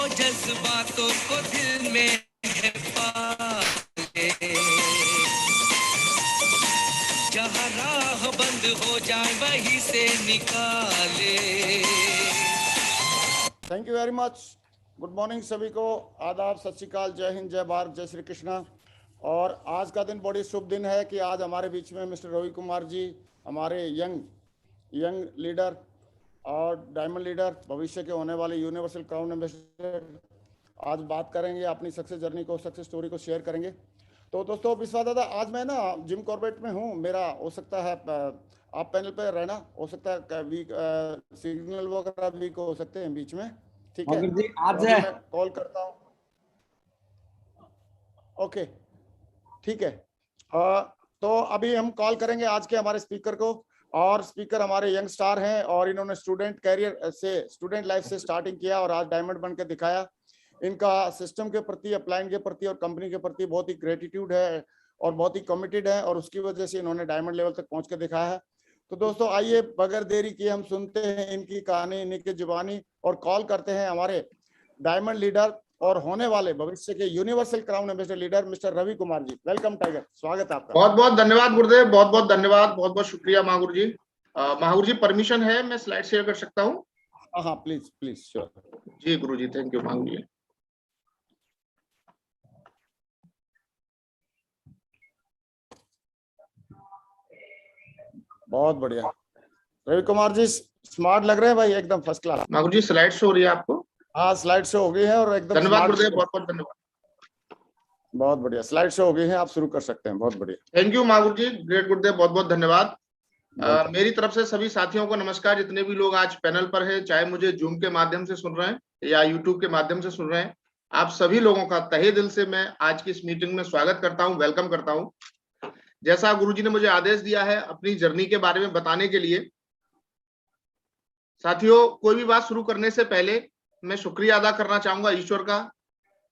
जज्बातों को दिल में है पाले, जहाँ राह बंद हो जाए वहीं से निकाले। Thank you very much. Good morning सभी को, आदाब, सत श्री अकाल, जय हिंद, जय भारत, जय श्री कृष्णा। और आज का दिन बड़ी शुभ दिन है कि आज हमारे बीच में मिस्टर रवि कुमार जी, हमारे यंग लीडर और डायमंड लीडर, भविष्य के होने वाले यूनिवर्सल क्राउन एम्बेसडर, आज बात करेंगे, अपनी सक्सेस जर्नी को, सक्सेस स्टोरी को शेयर करेंगे। तो दोस्तों, विश्वास दादा, आज मैं ना जिम कॉर्बेट में हूँ, मेरा हो सकता है आप पैनल पे रहना, हो सकता है वीक सिग्नल वगैरह वीक हो सकते हैं बीच में, ठीक है? जी, आज तो मैं कॉल करता हूँ। ओके, ठीक है। तो अभी हम कॉल करेंगे आज के हमारे स्पीकर को, और स्पीकर हमारे यंग स्टार हैं और इन्होंने स्टूडेंट लाइफ से स्टार्टिंग किया और आज डायमंड बन के दिखाया। इनका सिस्टम के प्रति, अपलाइन के प्रति और कंपनी के प्रति बहुत ही ग्रेटिट्यूड है और बहुत ही कमिटेड है, और उसकी वजह से इन्होंने डायमंड लेवल तक पहुंच के दिखाया है। तो दोस्तों, आइए बगैर देरी किए हम सुनते हैं इनकी कहानी, इनकी जुबानी, और कॉल करते हैं हमारे डायमंड लीडर और होने वाले भविष्य के universal crown ambassador leader mister Ravi Kumar ji. Welcome tiger, स्वागत है आपका। बहुत बहुत धन्यवाद गुरुदेव, बहुत बहुत धन्यवाद, बहुत बहुत शुक्रिया महागुरु जी। महागुरु जी, परमिशन है, मैं स्लाइड शेयर कर सकता हूँ? हाँ, please please, sure ji Guru ji, thank you महागुरु जी। बहुत बढ़िया, रवि कुमार जी स्मार्ट लग रहे हैं भाई, एकदम फर्स्ट क्लास। महागुरु जी, स्लाइड शो हो रही है आपको? हाँ, स्लाइड शो हो गई है और एकदम धन्यवाद गुरुदेव, बहुत बहुत धन्यवाद। बहुत बढ़िया, स्लाइड शो हो गई है, आप शुरू कर सकते हैं। बहुत बढ़िया, थैंक यू महागुरु जी, ग्रेट गुरुदेव, बहुत बहुत धन्यवाद। मेरी तरफ से सभी साथियों को नमस्कार, जितने भी लोग आज पैनल पर है, चाहे मुझे जूम के माध्यम से सुन रहे हैं या यूट्यूब के माध्यम से सुन रहे हैं, आप सभी लोगों का तहे दिल से मैं आज की इस मीटिंग में स्वागत करता हूं, वेलकम करता हूं। जैसा गुरुजी ने मुझे आदेश दिया है अपनी जर्नी के बारे में बताने के लिए, साथियों, कोई भी बात शुरू करने से पहले मैं शुक्रिया अदा करना चाहूंगा ईश्वर का,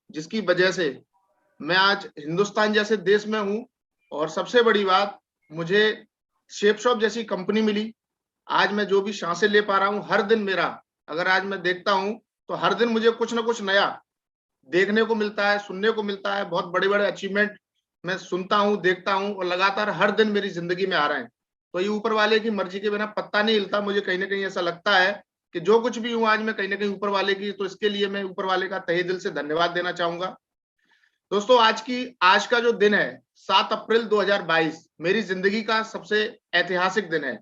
जिसकी वजह से मैं आज हिंदुस्तान जैसे देश में हूं, और सबसे बड़ी बात, मुझे शेप शॉप जैसी कंपनी मिली। आज मैं जो भी सांसें ले पा रहा हूं, हर दिन मेरा, अगर आज मैं देखता हूं तो हर दिन मुझे कुछ ना कुछ नया देखने को मिलता है, सुनने को मिलता है। बहुत बड़े बड़े अचीवमेंट मैं सुनता हूं, देखता हूं, और लगातार हर दिन मेरी जिंदगी में आ रहे हैं। तो ये ऊपर वाले की मर्जी के बिना पत्ता नहीं हिलता। मुझे कहीं ना कहीं ऐसा लगता है कि जो कुछ भी हूं आज मैं कहीं ना कहीं ऊपर वाले की, तो इसके लिए मैं ऊपर वाले का तहे दिल से धन्यवाद देना चाहूंगा। दोस्तों, आज का जो दिन है 7 अप्रैल 2022, मेरी जिंदगी का सबसे ऐतिहासिक दिन है।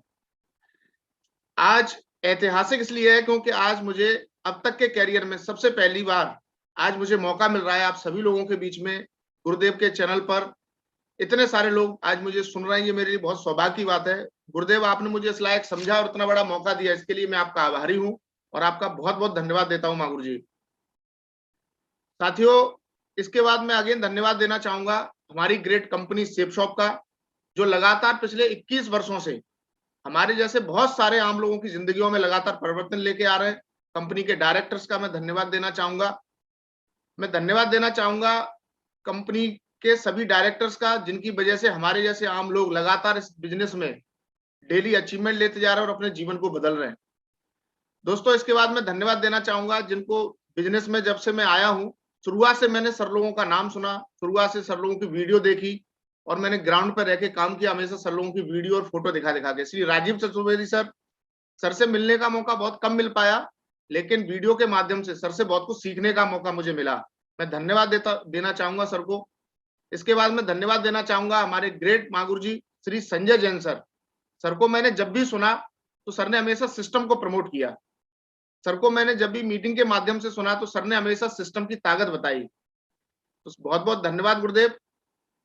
आज ऐतिहासिक इसलिए है क्योंकि आज मुझे अब तक के कैरियर में सबसे पहली बार आज मुझे मौका मिल रहा है आप सभी लोगों के बीच में, गुरुदेव के चैनल पर इतने सारे लोग आज मुझे सुन रहे हैं। ये मेरे लिए बहुत सौभाग्य की बात है। गुरुदेव, आपने मुझे इस लायक समझा और इतना बड़ा मौका दिया, इसके लिए मैं आपका आभारी हूं और आपका बहुत बहुत धन्यवाद देता हूं महागुरु जी। साथियों, इसके बाद मैं अगेन धन्यवाद देना चाहूंगा हमारी ग्रेट कंपनी शेप शॉप का, जो लगातार पिछले 21 वर्षों से हमारे जैसे बहुत सारे आम लोगों की जिंदगियों में लगातार परिवर्तन लेके आ रहे हैं। कंपनी के डायरेक्टर्स का मैं धन्यवाद देना चाहूंगा। मैं धन्यवाद देना चाहूंगा कंपनी के सभी डायरेक्टर्स का, जिनकी वजह से हमारे जैसे आम लोग लगातार इस बिजनेस में डेली अचीवमेंट लेते जा रहे हैं और अपने जीवन को बदल रहे हैं। दोस्तों, इसके बाद मैं धन्यवाद देना चाहूंगा जिनको बिजनेस में जब से मैं आया हूं, शुरुआत से मैंने सर लोगों का नाम सुना, शुरुआत से सर लोगों की वीडियो देखी, और मैंने ग्राउंड पर रह के काम किया हमेशा सर लोगों की वीडियो और फोटो दिखा के। श्री राजीव चतुर्वेदी सर से मिलने का मौका बहुत कम मिल पाया, लेकिन वीडियो के माध्यम से सर से बहुत कुछ सीखने का मौका मुझे मिला। मैं धन्यवाद देना चाहूंगा सर को। इसके बाद मैं धन्यवाद देना चाहूंगा हमारे ग्रेट महागुरु जी श्री संजय जैन सर को मैंने जब भी सुना तो सर ने हमेशा सिस्टम को प्रमोट किया। सर को मैंने जब भी मीटिंग के माध्यम से सुना तो सर ने हमेशा सिस्टम की ताकत बताई। तो बहुत बहुत धन्यवाद गुरुदेव।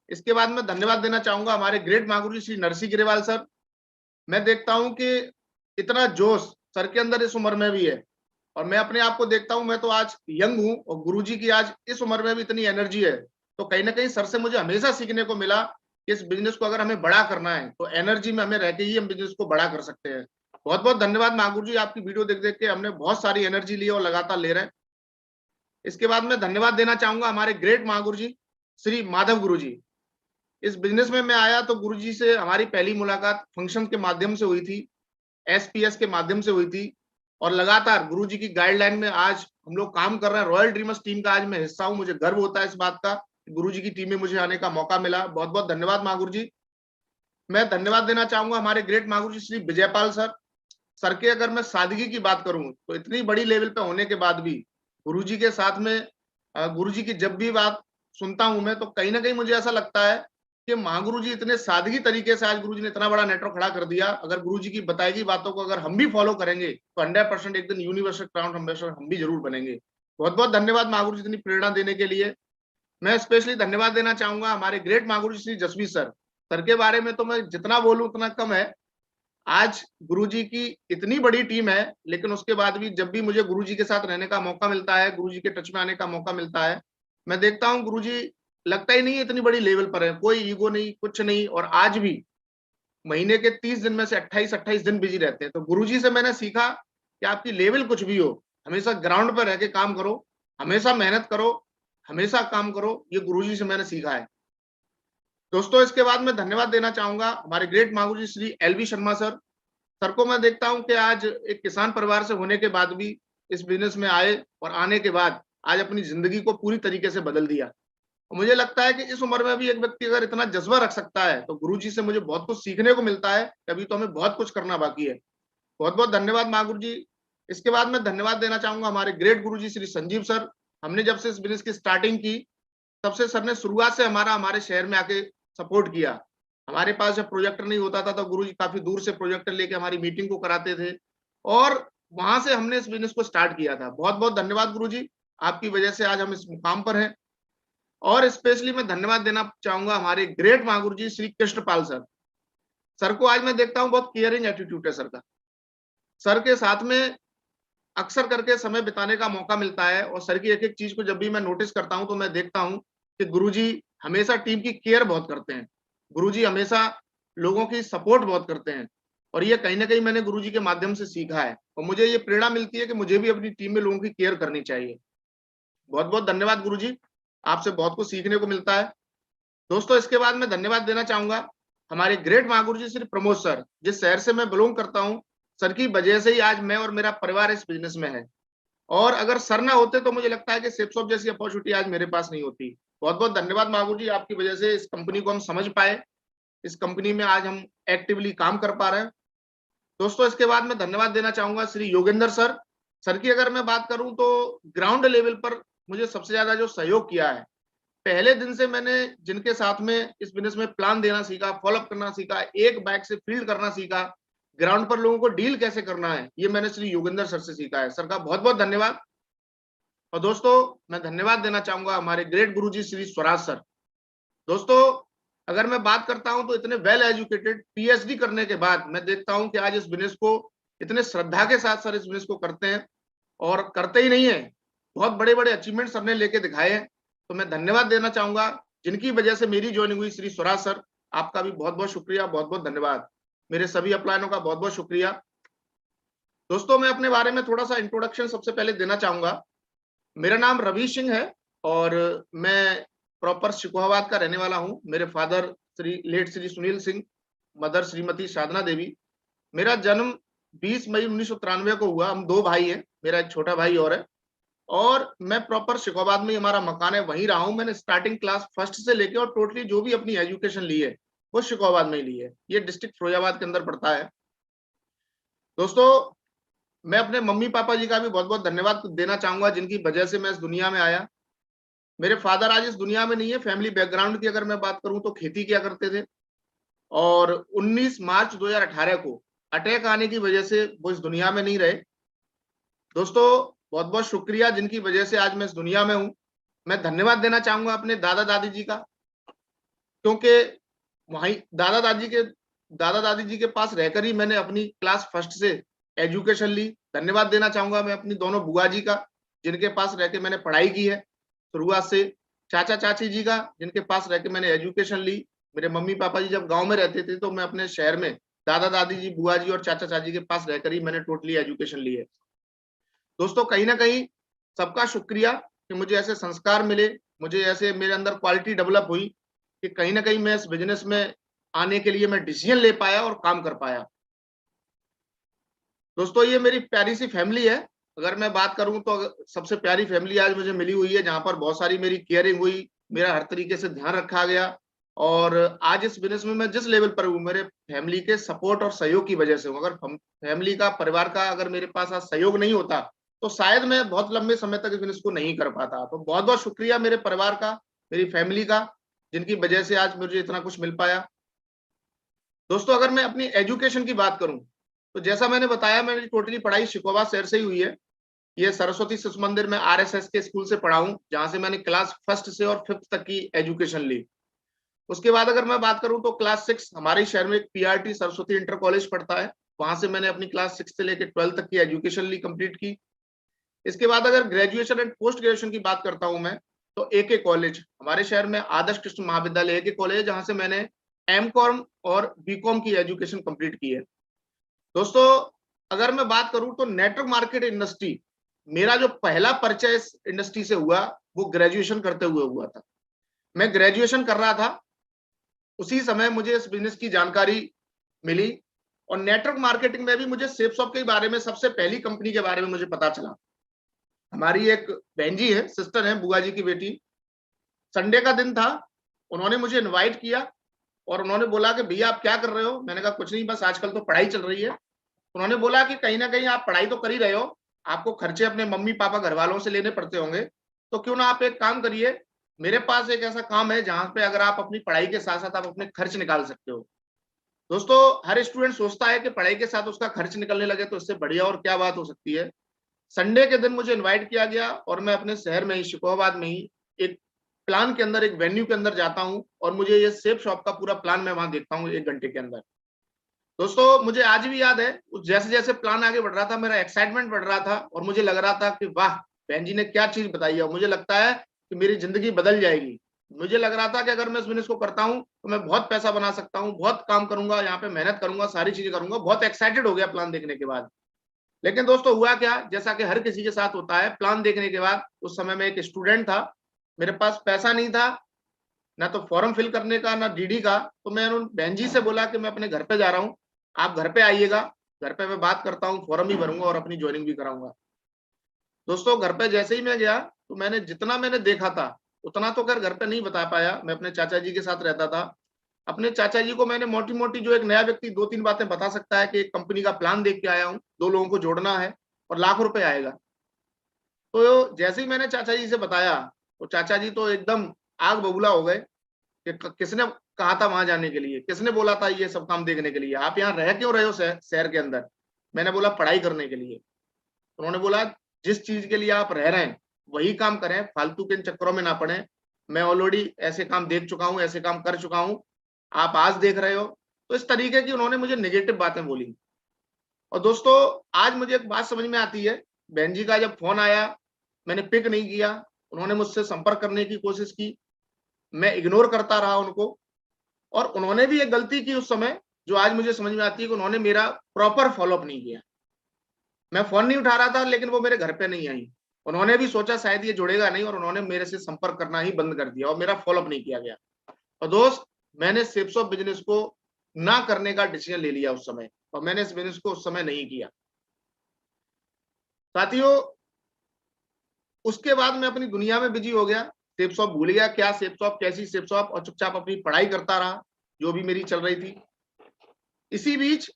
इसके बाद मैं धन्यवाद देना चाहूंगा हमारे ग्रेट महागुरु जी श्री नरसिंह गिरेवाल सर। मैं देखता हूं कि इतना जोश सर के अंदर इस उम्र में भी है, और मैं अपने आप को देखता हूं, मैं तो आज यंग हूं और गुरुजी की आज इस उम्र में भी इतनी एनर्जी है। तो कहीं ना कहीं सर से मुझे हमेशा सीखने को मिला कि इस बिजनेस को अगर हमें बड़ा करना है तो एनर्जी में हमें रहकर ही हम बिजनेस को बड़ा कर सकते हैं। बहुत बहुत धन्यवाद महागुरु जी, आपकी वीडियो देख के हमने बहुत सारी एनर्जी ली और लगातार ले रहे हैं। इसके बाद मैं धन्यवाद देना चाहूंगा हमारे ग्रेट महागुरु जी श्री माधव गुरु जी। इस बिजनेस में मैं आया तो गुरु जी से हमारी पहली मुलाकात फंक्शन के माध्यम से हुई थी, SPS के माध्यम से हुई थी, और लगातार गुरुजी की गाइडलाइन में आज हम लोग काम कर रहे हैं। रॉयल ड्रीमर्स टीम का आज मैं हिस्सा हूं, मुझे गर्व होता है इस बात का, गुरुजी की टीम में मुझे आने का मौका मिला। बहुत बहुत धन्यवाद महागुरु जी। मैं धन्यवाद देना चाहूंगा हमारे ग्रेट महागुरु जी श्री विजयपाल सर के अगर मैं सादगी की बात करूं तो इतनी बड़ी लेवल पे होने के बाद भी गुरुजी के साथ में गुरुजी की जब भी बात सुनता हूं मैं, तो कहीं ना कहीं मुझे ऐसा लगता है कि महागुरु जी इतने सादगी तरीके से आज गुरुजी ने इतना बड़ा नेटवर्क खड़ा कर दिया। अगर गुरुजी की बताई गई बातों को अगर हम भी फॉलो करेंगे तो 100% एक दिन यूनिवर्सल क्राउन एम्बेसडर हम भी जरूर बनेंगे। बहुत बहुत धन्यवाद महागुरु जी इतनी प्रेरणा देने के लिए। मैं स्पेशली धन्यवाद देना चाहूंगा हमारे ग्रेट महागुरु जी श्री जसवी सर के बारे में तो मैं जितना बोलूं उतना कम है। आज गुरुजी की इतनी बड़ी टीम है, लेकिन उसके बाद भी जब भी मुझे गुरुजी के साथ रहने का मौका मिलता है, गुरुजी के टच में आने का मौका मिलता है, मैं देखता हूं गुरुजी लगता ही नहीं है इतनी बड़ी लेवल पर है, कोई ईगो नहीं, कुछ नहीं। और आज भी महीने के 30 दिन में से 28 दिन बिजी रहते हैं। तो गुरुजी से मैंने सीखा कि आपकी लेवल कुछ भी हो, हमेशा ग्राउंड पर रह के काम करो, हमेशा मेहनत करो, हमेशा काम करो। ये गुरुजी से मैंने सीखा है। दोस्तों इसके बाद मैं धन्यवाद देना चाहूंगा हमारे ग्रेट महागुरु जी श्री एलवी शर्मा सर को मैं देखता हूं कि आज एक किसान परिवार से होने के बाद भी इस बिजनेस में आए और आने के बाद आज अपनी जिंदगी को पूरी तरीके से बदल दिया। और मुझे लगता है कि इस उम्र में भी एक व्यक्ति अगर इतना जज्बा रख सकता है तो गुरुजी से मुझे बहुत कुछ सीखने को मिलता है। अभी तो हमें बहुत कुछ करना बाकी है। बहुत बहुत धन्यवाद महागुरु जी। इसके बाद मैं धन्यवाद देना चाहूंगा हमारे ग्रेट गुरु जी श्री संजीव सर। हमने जब से इस बिजनेस की स्टार्टिंग की तब से सर ने शुरुआत से हमारे शहर में आके सपोर्ट किया। हमारे पास जब प्रोजेक्टर नहीं होता था तो गुरुजी काफी दूर से प्रोजेक्टर लेके हमारी मीटिंग को कराते थे और वहां से हमने इस बिजनेस को स्टार्ट किया था। बहुत बहुत धन्यवाद गुरुजी, आपकी वजह से आज हम इस मुकाम पर हैं। और स्पेशली मैं धन्यवाद देना चाहूंगा हमारे ग्रेट महागुरु जी श्री कृष्णपाल सर को आज मैं देखता हूं बहुत केयरिंग एटीट्यूड है सर का। सर के साथ में अक्सर करके समय बिताने का मौका मिलता है और सर की एक एक चीज को जब भी मैं नोटिस करता हूं तो मैं देखता हूं कि गुरुजी हमेशा टीम की केयर बहुत करते हैं। गुरुजी हमेशा लोगों की सपोर्ट बहुत करते हैं और ये कहीं ना कहीं मैंने गुरुजी के माध्यम से सीखा है और मुझे ये प्रेरणा मिलती है कि मुझे भी अपनी टीम में लोगों की केयर करनी चाहिए। बहुत बहुत धन्यवाद गुरुजी, आपसे बहुत कुछ सीखने को मिलता है। दोस्तों इसके बाद मैं धन्यवाद देना चाहूंगा हमारे ग्रेट महागुरु जी श्री प्रमोद सर। जिस शहर से मैं बिलोंग करता हूँ, सर की वजह से ही आज मैं और मेरा परिवार इस बिजनेस में है और अगर सर ना होते तो मुझे लगता है कि सेप्सॉप जैसी अपॉर्चुनिटी आज मेरे पास नहीं होती। बहुत बहुत धन्यवाद महागुरु जी, आपकी वजह से इस कंपनी को हम समझ पाए, इस कंपनी में आज हम एक्टिवली काम कर पा रहे हैं। दोस्तों इसके बाद मैं धन्यवाद देना चाहूंगा श्री योगेंद्र सर की अगर मैं बात करूं तो ग्राउंड लेवल पर मुझे सबसे ज्यादा जो सहयोग किया है, पहले दिन से मैंने जिनके साथ में इस बिजनेस में प्लान देना सीखा, फॉलोअप करना सीखा, एक बैग से फील्ड करना सीखा, ग्राउंड पर लोगों को डील कैसे करना है, ये मैंने श्री योगेंद्र सर से सीखा है। सर का बहुत बहुत धन्यवाद। और दोस्तों मैं धन्यवाद देना चाहूंगा हमारे ग्रेट गुरुजी श्री स्वराज सर। दोस्तों अगर मैं बात करता हूं तो इतने वेल एजुकेटेड पीएचडी करने के बाद मैं देखता हूं कि आज इस बिजनेस को इतने श्रद्धा के साथ सर इस बिजनेस को करते हैं और करते ही नहीं है, बहुत बड़े बड़े अचीवमेंट सर ने लेके दिखाए हैं। तो मैं धन्यवाद देना चाहूंगा जिनकी वजह से मेरी ज्वाइनिंग हुई, श्री स्वराज सर, आपका भी बहुत बहुत शुक्रिया, बहुत बहुत धन्यवाद। मेरे सभी अपलायनों का बहुत बहुत शुक्रिया। दोस्तों मैं अपने बारे में थोड़ा सा इंट्रोडक्शन सबसे पहले देना चाहूंगा। मेरा नाम रवि सिंह है और मैं प्रॉपर शिकोहाबाद का रहने वाला हूं। मेरे father late Shri Sunil Singh, mother Shrimati Sadhana Devi. मेरा जन्म 20 मई 1993 को हुआ। हम दो भाई हैं, मेरा एक छोटा भाई और है और मैं प्रॉपर शिकोहाबाद में हमारा मकान है, वहीं रहा हूं। मैंने स्टार्टिंग क्लास फर्स्ट से लेके और टोटली जो भी अपनी एजुकेशन ली है वो शिकोहाबाद में ही ली है। ये डिस्ट्रिक्ट फिरोजाबाद के अंदर पड़ता है। दोस्तों मैं अपने मम्मी पापा जी का भी बहुत बहुत धन्यवाद देना चाहूंगा जिनकी वजह से मैं इस दुनिया में आया। मेरे फादर आज इस दुनिया में नहीं है। फैमिली बैकग्राउंड की अगर मैं बात करूं तो खेती किया करते थे और 19 मार्च 2018 को अटैक आने की वजह से वो इस दुनिया में नहीं रहे। दोस्तों बहुत बहुत शुक्रिया जिनकी वजह से आज मैं इस दुनिया में हूं। मैं धन्यवाद देना चाहूंगा अपने दादा दादी जी का, क्योंकि वहीं दादा दादी जी के पास रहकर ही मैंने अपनी क्लास फर्स्ट से एजुकेशन ली। धन्यवाद देना चाहूंगा मैं अपनी दोनों बुआ जी का जिनके पास रह के मैंने पढ़ाई की है शुरुआत से, चाचा चाची जी का जिनके पास रह के मैंने एजुकेशन ली। मेरे मम्मी पापा जी जब गांव में रहते थे तो मैं अपने शहर में दादा दादी जी, बुआ जी और चाचा चाची के पास रहकर ही मैंने टोटली एजुकेशन ली है। दोस्तों कहीं ना कहीं सबका शुक्रिया कि मुझे ऐसे संस्कार मिले, मुझे ऐसे मेरे अंदर क्वालिटी डेवलप हुई कि कहीं ना कहीं मैं इस बिजनेस में आने के लिए मैं डिसीजन ले पाया और काम कर पाया। दोस्तों ये मेरी प्यारी सी फैमिली है। अगर मैं बात करूं तो सबसे प्यारी फैमिली आज मुझे मिली हुई है, जहां पर बहुत सारी मेरी केयरिंग हुई, मेरा हर तरीके से ध्यान रखा गया। और आज इस बिजनेस में मैं जिस लेवल पर हूँ, मेरे फैमिली के सपोर्ट और सहयोग की वजह से हूँ। अगर फैमिली का, परिवार का अगर मेरे पास आज सहयोग नहीं होता तो शायद मैं बहुत लंबे समय तक इस बिजनेस को नहीं कर पाता। तो बहुत बहुत शुक्रिया मेरे परिवार का, मेरी फैमिली का, जिनकी वजह से आज मुझे इतना कुछ मिल पाया। दोस्तों अगर मैं अपनी एजुकेशन की बात करूं तो जैसा मैंने बताया, मेरी टोटली पढ़ाई शिकोहाबाद शहर से ही हुई है। ये सरस्वती शिशु मंदिर में आरएसएस के स्कूल से पढ़ा हूं, जहां से मैंने क्लास 1 से और 5th तक की एजुकेशन ली। उसके बाद अगर मैं बात करूं तो क्लास 6 हमारे शहर में एक पीआरटी सरस्वती इंटर कॉलेज पढ़ता है, वहां से मैंने अपनी क्लास 6 से लेकर 12th तक की एजुकेशन ली, कंप्लीट की। इसके बाद अगर ग्रेजुएशन एंड पोस्ट ग्रेजुएशन की बात करता हूं मैं, तो एके कॉलेज हमारे शहर में आदर्श कृष्ण महाविद्यालय एके कॉलेज, जहां से मैंने एमकॉम और बीकॉम की एजुकेशन कंप्लीट की है। दोस्तों अगर मैं बात करूं तो नेटवर्क मार्केट इंडस्ट्री, मेरा जो पहला परिचय इस इंडस्ट्री से हुआ वो ग्रेजुएशन करते हुए हुआ था। मैं ग्रेजुएशन कर रहा था, उसी समय मुझे इस बिजनेस की जानकारी मिली, और नेटवर्क मार्केटिंग में भी मुझे सेपसॉप के बारे में, सबसे पहली कंपनी के बारे में मुझे पता चला। हमारी एक बहन जी है, सिस्टर है, बुआ जी की बेटी, संडे का दिन था, उन्होंने मुझे इनवाइट किया और उन्होंने बोला कि भैया आप क्या कर रहे हो? मैंने कहा कुछ नहीं, बस आजकल तो पढ़ाई चल रही है। उन्होंने बोला कि कहीं ना कहीं आप पढ़ाई तो कर ही रहे हो, आपको खर्चे अपने मम्मी पापा घर वालों से लेने पड़ते होंगे, तो क्यों ना आप एक काम करिए, मेरे पास एक ऐसा काम है जहां पे अगर आप अपनी पढ़ाई के साथ साथ आप अपने खर्च निकाल सकते हो। दोस्तों हर स्टूडेंट सोचता है कि पढ़ाई के साथ उसका खर्च निकलने लगे तो इससे बढ़िया और क्या बात हो सकती है। संडे के दिन मुझे इनवाइट किया गया और मैं अपने शहर में ही, शिकोहाबाद में ही, एक प्लान के अंदर, एक वेन्यू के अंदर जाता हूं और मुझे ये सेफ शॉप का पूरा प्लान मैं वहां देखता हूं 1 घंटे के अंदर। दोस्तों मुझे आज भी याद है, जैसे जैसे प्लान आगे बढ़ रहा था, मेरा एक्साइटमेंट बढ़ रहा था और मुझे लग रहा था कि वाह बहन जी ने क्या चीज बताई है, मुझे लगता है कि मेरी जिंदगी बदल जाएगी। मुझे लग रहा था कि अगर मैं इस बिजनेस को करता हूं तो मैं बहुत पैसा बना सकता हूं, बहुत काम करूंगा, यहाँ पे मेहनत करूंगा, सारी चीजें करूंगा। बहुत एक्साइटेड हो गया प्लान देखने के बाद। लेकिन दोस्तों हुआ क्या, जैसा कि हर किसी के साथ होता है, प्लान देखने के बाद, उस समय मैं एक स्टूडेंट था, मेरे पास पैसा नहीं था, ना तो फॉर्म फिल करने का, ना डीडी का। तो मैं उन बहन जी से बोला कि मैं अपने घर पे जा रहा हूँ, आप घर पे आइएगा, घर पे मैं बात करता हूँ, फॉर्म भी भरूंगा और अपनी ज्वाइनिंग भी कराऊंगा। दोस्तों घर पे जैसे ही मैं गया तो मैंने जितना मैंने देखा था उतना तो खैर घर पे नहीं बता पाया, मैं अपने चाचा जी के साथ रहता था। अपने चाचा जी को मैंने मोटी मोटी, जो एक नया व्यक्ति 2-3 बातें बता सकता है, कि एक कंपनी का प्लान देख के आया हूँ, 2 लोगों को जोड़ना है और लाख रुपए आएगा। तो जैसे ही मैंने चाचा जी से बताया तो चाचा जी तो एकदम आग बबूला हो गए कि किसने कहा था वहां जाने के लिए, किसने बोला था ये सब काम देखने के लिए, आप यहाँ रह क्यों रहे हो शहर के अंदर? मैंने बोला पढ़ाई करने के लिए। उन्होंने बोला जिस चीज के लिए आप रह रहे हैं वही काम करें, फालतू के इन चक्करों में ना पड़े, मैं ऑलरेडी ऐसे काम देख चुका हूँ, ऐसे काम कर चुका हूँ, आप आज देख रहे हो। तो इस तरीके की उन्होंने मुझे नेगेटिव बातें बोली। और दोस्तों आज मुझे एक बात समझ में आती है, बहन जी का जब फोन आया मैंने पिक नहीं किया, उन्होंने मुझसे संपर्क करने की कोशिश की, मैं इग्नोर करता रहा उनको, और उन्होंने भी एक गलती की उस समय, जो आज मुझे समझ में आती है, कि उन्होंने मेरा प्रॉपर फॉलोअप नहीं किया। मैं फोन नहीं उठा रहा था लेकिन वो मेरे घर पे नहीं आई, उन्होंने भी सोचा शायद ये जुड़ेगा नहीं, और उन्होंने मेरे से संपर्क करना ही बंद कर दिया और मेरा फॉलोअप नहीं किया गया। और दोस्त मैंने सेपसॉप बिजनेस को ना करने का डिसीजन ले लिया उस समय, और मैंने इस बिजनेस को उस समय नहीं किया। साथियों उसके बाद मैं अपनी दुनिया में बिजी हो गया, सेपसॉप भूल गया, क्या सेपसॉप, कैसी सेपसॉप, और चुपचाप अपनी पढ़ाई करता रहा जो भी मेरी चल रही थी। इसी बीच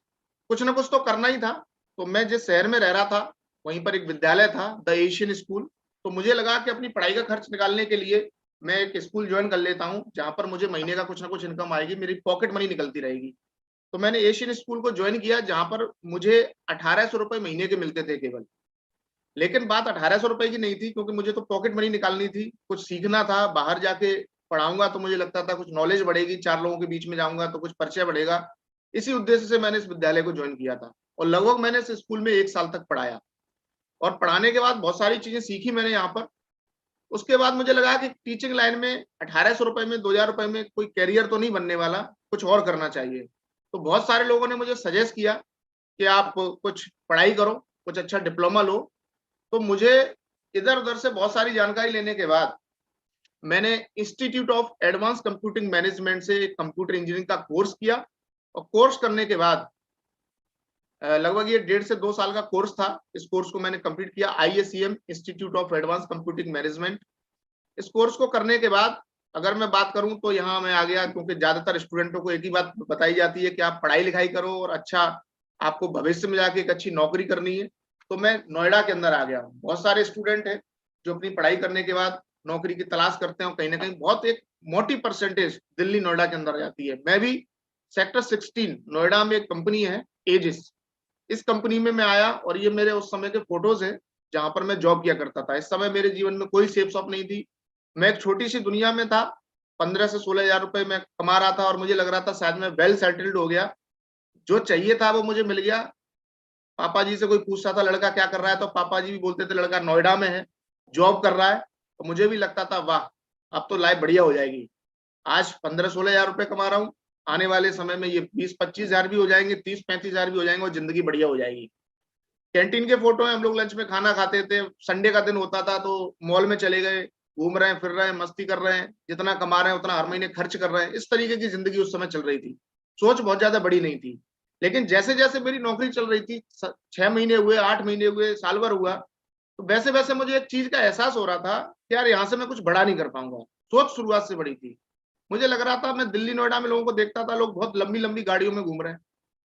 कुछ ना कुछ तो करना ही था, तो मैं जिस शहर में रह रहा था वहीं पर एक विद्यालय था, द एशियन स्कूल। तो मुझे लगा कि अपनी पढ़ाई का खर्च निकालने के लिए मैं एक स्कूल ज्वाइन कर लेता हूँ, जहां पर मुझे महीने का कुछ ना कुछ इनकम आएगी, मेरी पॉकेट मनी निकलती रहेगी। तो मैंने एशियन स्कूल को ज्वाइन किया, जहां पर मुझे 1800 रुपए महीने के मिलते थे केवल। लेकिन बात 1800 रुपए की नहीं थी, क्योंकि मुझे तो पॉकेट मनी निकालनी थी, कुछ सीखना था, बाहर जाके पढ़ाऊंगा तो मुझे लगता था कुछ नॉलेज बढ़ेगी, 4 लोगों के बीच में जाऊंगा तो कुछ परिचय बढ़ेगा। इसी उद्देश्य से मैंने इस विद्यालय को ज्वाइन किया था, और लगभग मैंने इस स्कूल में 1 साल तक पढ़ाया, और पढ़ाने के बाद बहुत सारी चीजें सीखी मैंने यहाँ पर। उसके बाद मुझे लगा कि टीचिंग लाइन में 1800 रुपए में, 2000 रुपए में कोई कैरियर तो नहीं बनने वाला, कुछ और करना चाहिए। तो बहुत सारे लोगों ने मुझे सजेस्ट किया कि आप कुछ पढ़ाई करो, कुछ अच्छा डिप्लोमा लो। तो मुझे इधर उधर से बहुत सारी जानकारी लेने के बाद मैंने institute of advance computing management से एक कंप्यूटर इंजीनियरिंग का कोर्स किया, और कोर्स करने के बाद लगभग ये 1.5 से 2 साल का कोर्स था। इस कोर्स को मैंने कंप्लीट किया, ISEM institute of advance computing management. इस कोर्स को करने के बाद अगर मैं बात करूं तो यहाँ मैं आ गया, क्योंकि ज्यादातर स्टूडेंटों को एक ही बात बताई जाती है कि आप पढ़ाई लिखाई करो और अच्छा आपको भविष्य में जाके एक अच्छी नौकरी करनी है। तो मैं नोएडा के अंदर आ गया हूँ। बहुत सारे स्टूडेंट हैं जो अपनी पढ़ाई करने के बाद नौकरी की तलाश करते हैं, कहीं ना कहीं बहुत एक मोटी परसेंटेज दिल्ली नोएडा के अंदर जाती है। मैं भी सेक्टर 16 नोएडा में एक कंपनी है एजिस, इस कंपनी में मैं आया और ये मेरे उस समय के फोटोज हैं जहां पर मैं जॉब किया करता था। इस समय मेरे जीवन में कोई सेफ शॉप नहीं थी, मैं एक छोटी सी दुनिया में था। 15 से 16 हजार रुपए मैं कमा रहा था और मुझे लग रहा था शायद मैं वेल सेटल्ड हो गया, जो चाहिए था वो मुझे मिल गया। पापा जी से कोई पूछता था लड़का क्या कर रहा है, तो पापा जी भी बोलते थे लड़का नोएडा में है, जॉब कर रहा है। तो मुझे भी लगता था वाह अब तो लाइफ बढ़िया हो जाएगी। आज 15-16 हजार रुपए कमा रहा हूँ, आने वाले समय में ये 20-25 हजार भी हो जाएंगे, 30-35 हजार भी हो जाएंगे और जिंदगी बढ़िया हो जाएगी। कैंटीन के फोटो है, हम लोग लंच में खाना खाते थे, संडे का दिन होता था तो मॉल में चले गए, घूम रहे हैं, फिर रहे हैं, मस्ती कर रहे हैं, जितना कमा रहे हैं उतना हर महीने खर्च कर रहे हैं। इस तरीके की जिंदगी उस समय चल रही थी, सोच बहुत ज्यादा बड़ी नहीं थी। लेकिन जैसे जैसे मेरी नौकरी चल रही थी, 6 महीने हुए, 8 महीने हुए, साल भर हुआ, तो वैसे वैसे मुझे एक चीज का एहसास हो रहा था कि यार यहाँ से मैं कुछ बड़ा नहीं कर पाऊंगा। सोच शुरुआत से बड़ी थी। मुझे लग रहा था, मैं दिल्ली नोएडा में लोगों को देखता था, लोग बहुत लंबी लंबी गाड़ियों में घूम रहे हैं।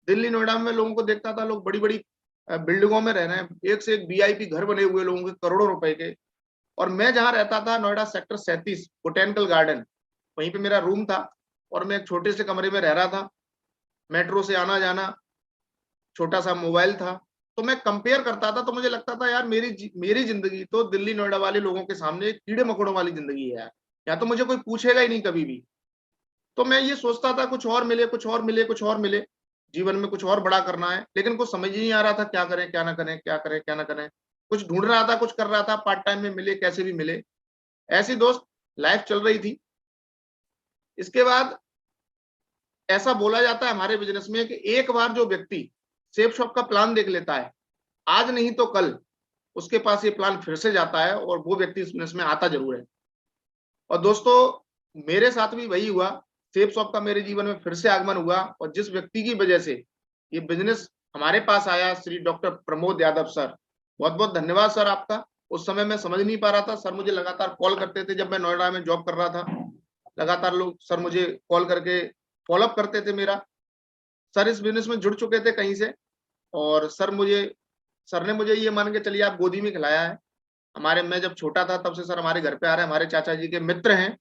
दिल्ली नोएडा में लोगों को देखता था, लोग बड़ी बड़ी बिल्डिंगों में रह रहे हैं, एक से एक VIP घर बने हुए लोगों के, करोड़ों रुपए के। और मैं जहां रहता था नोएडा सेक्टर 37 बोटेनिकल गार्डन, वहीं पे मेरा रूम था और मैं एक छोटे से कमरे में रह रहा था। मेट्रो से आना जाना, छोटा सा मोबाइल था। तो मैं कंपेयर करता था तो मुझे लगता था यार मेरी जिंदगी तो दिल्ली नोएडा वाले लोगों के सामने एक कीड़े मकोड़ों वाली जिंदगी है यार, या तो मुझे कोई पूछेगा ही नहीं कभी भी। तो मैं ये सोचता था कुछ और मिले, कुछ और मिले, कुछ और मिले, जीवन में कुछ और बड़ा करना है, लेकिन कुछ समझ ही नहीं आ रहा था क्या करें क्या ना करें, क्या करें क्या ना करें। कुछ ढूंढ रहा था, कुछ कर रहा था, पार्ट टाइम में मिले, कैसे भी मिले, ऐसी दोस्त लाइफ चल रही थी। इसके बाद ऐसा बोला जाता है हमारे बिजनेस में कि एक बार जो व्यक्ति सेफ शॉप का प्लान देख लेता है, आज नहीं तो कल उसके पास ये प्लान फिर से जाता है और वो व्यक्ति इस बिजनेस में आता जरूर है। और दोस्तों मेरे साथ भी वही हुआ, सेफ शॉप का मेरे जीवन में फिर से आगमन हुआ और जिस व्यक्ति की वजह से ये बिजनेस हमारे पास आया, श्री डॉक्टर प्रमोद यादव सर, बहुत बहुत धन्यवाद सर आपका। उस समय मैं समझ नहीं पा रहा था, सर मुझे लगातार कॉल करते थे जब मैं नोएडा में जॉब कर रहा था, लगातार लोग सर मुझे कॉल करके फॉलोअप करते थे मेरा। सर इस बिजनेस में जुड़ चुके थे कहीं से और सर ने मुझे ये मान के चलिए आप गोदी में खिलाया है। मैं जब छोटा था तब से सर हमारे घर पे आ रहे हैं, हमारे चाचा जी के मित्र हैं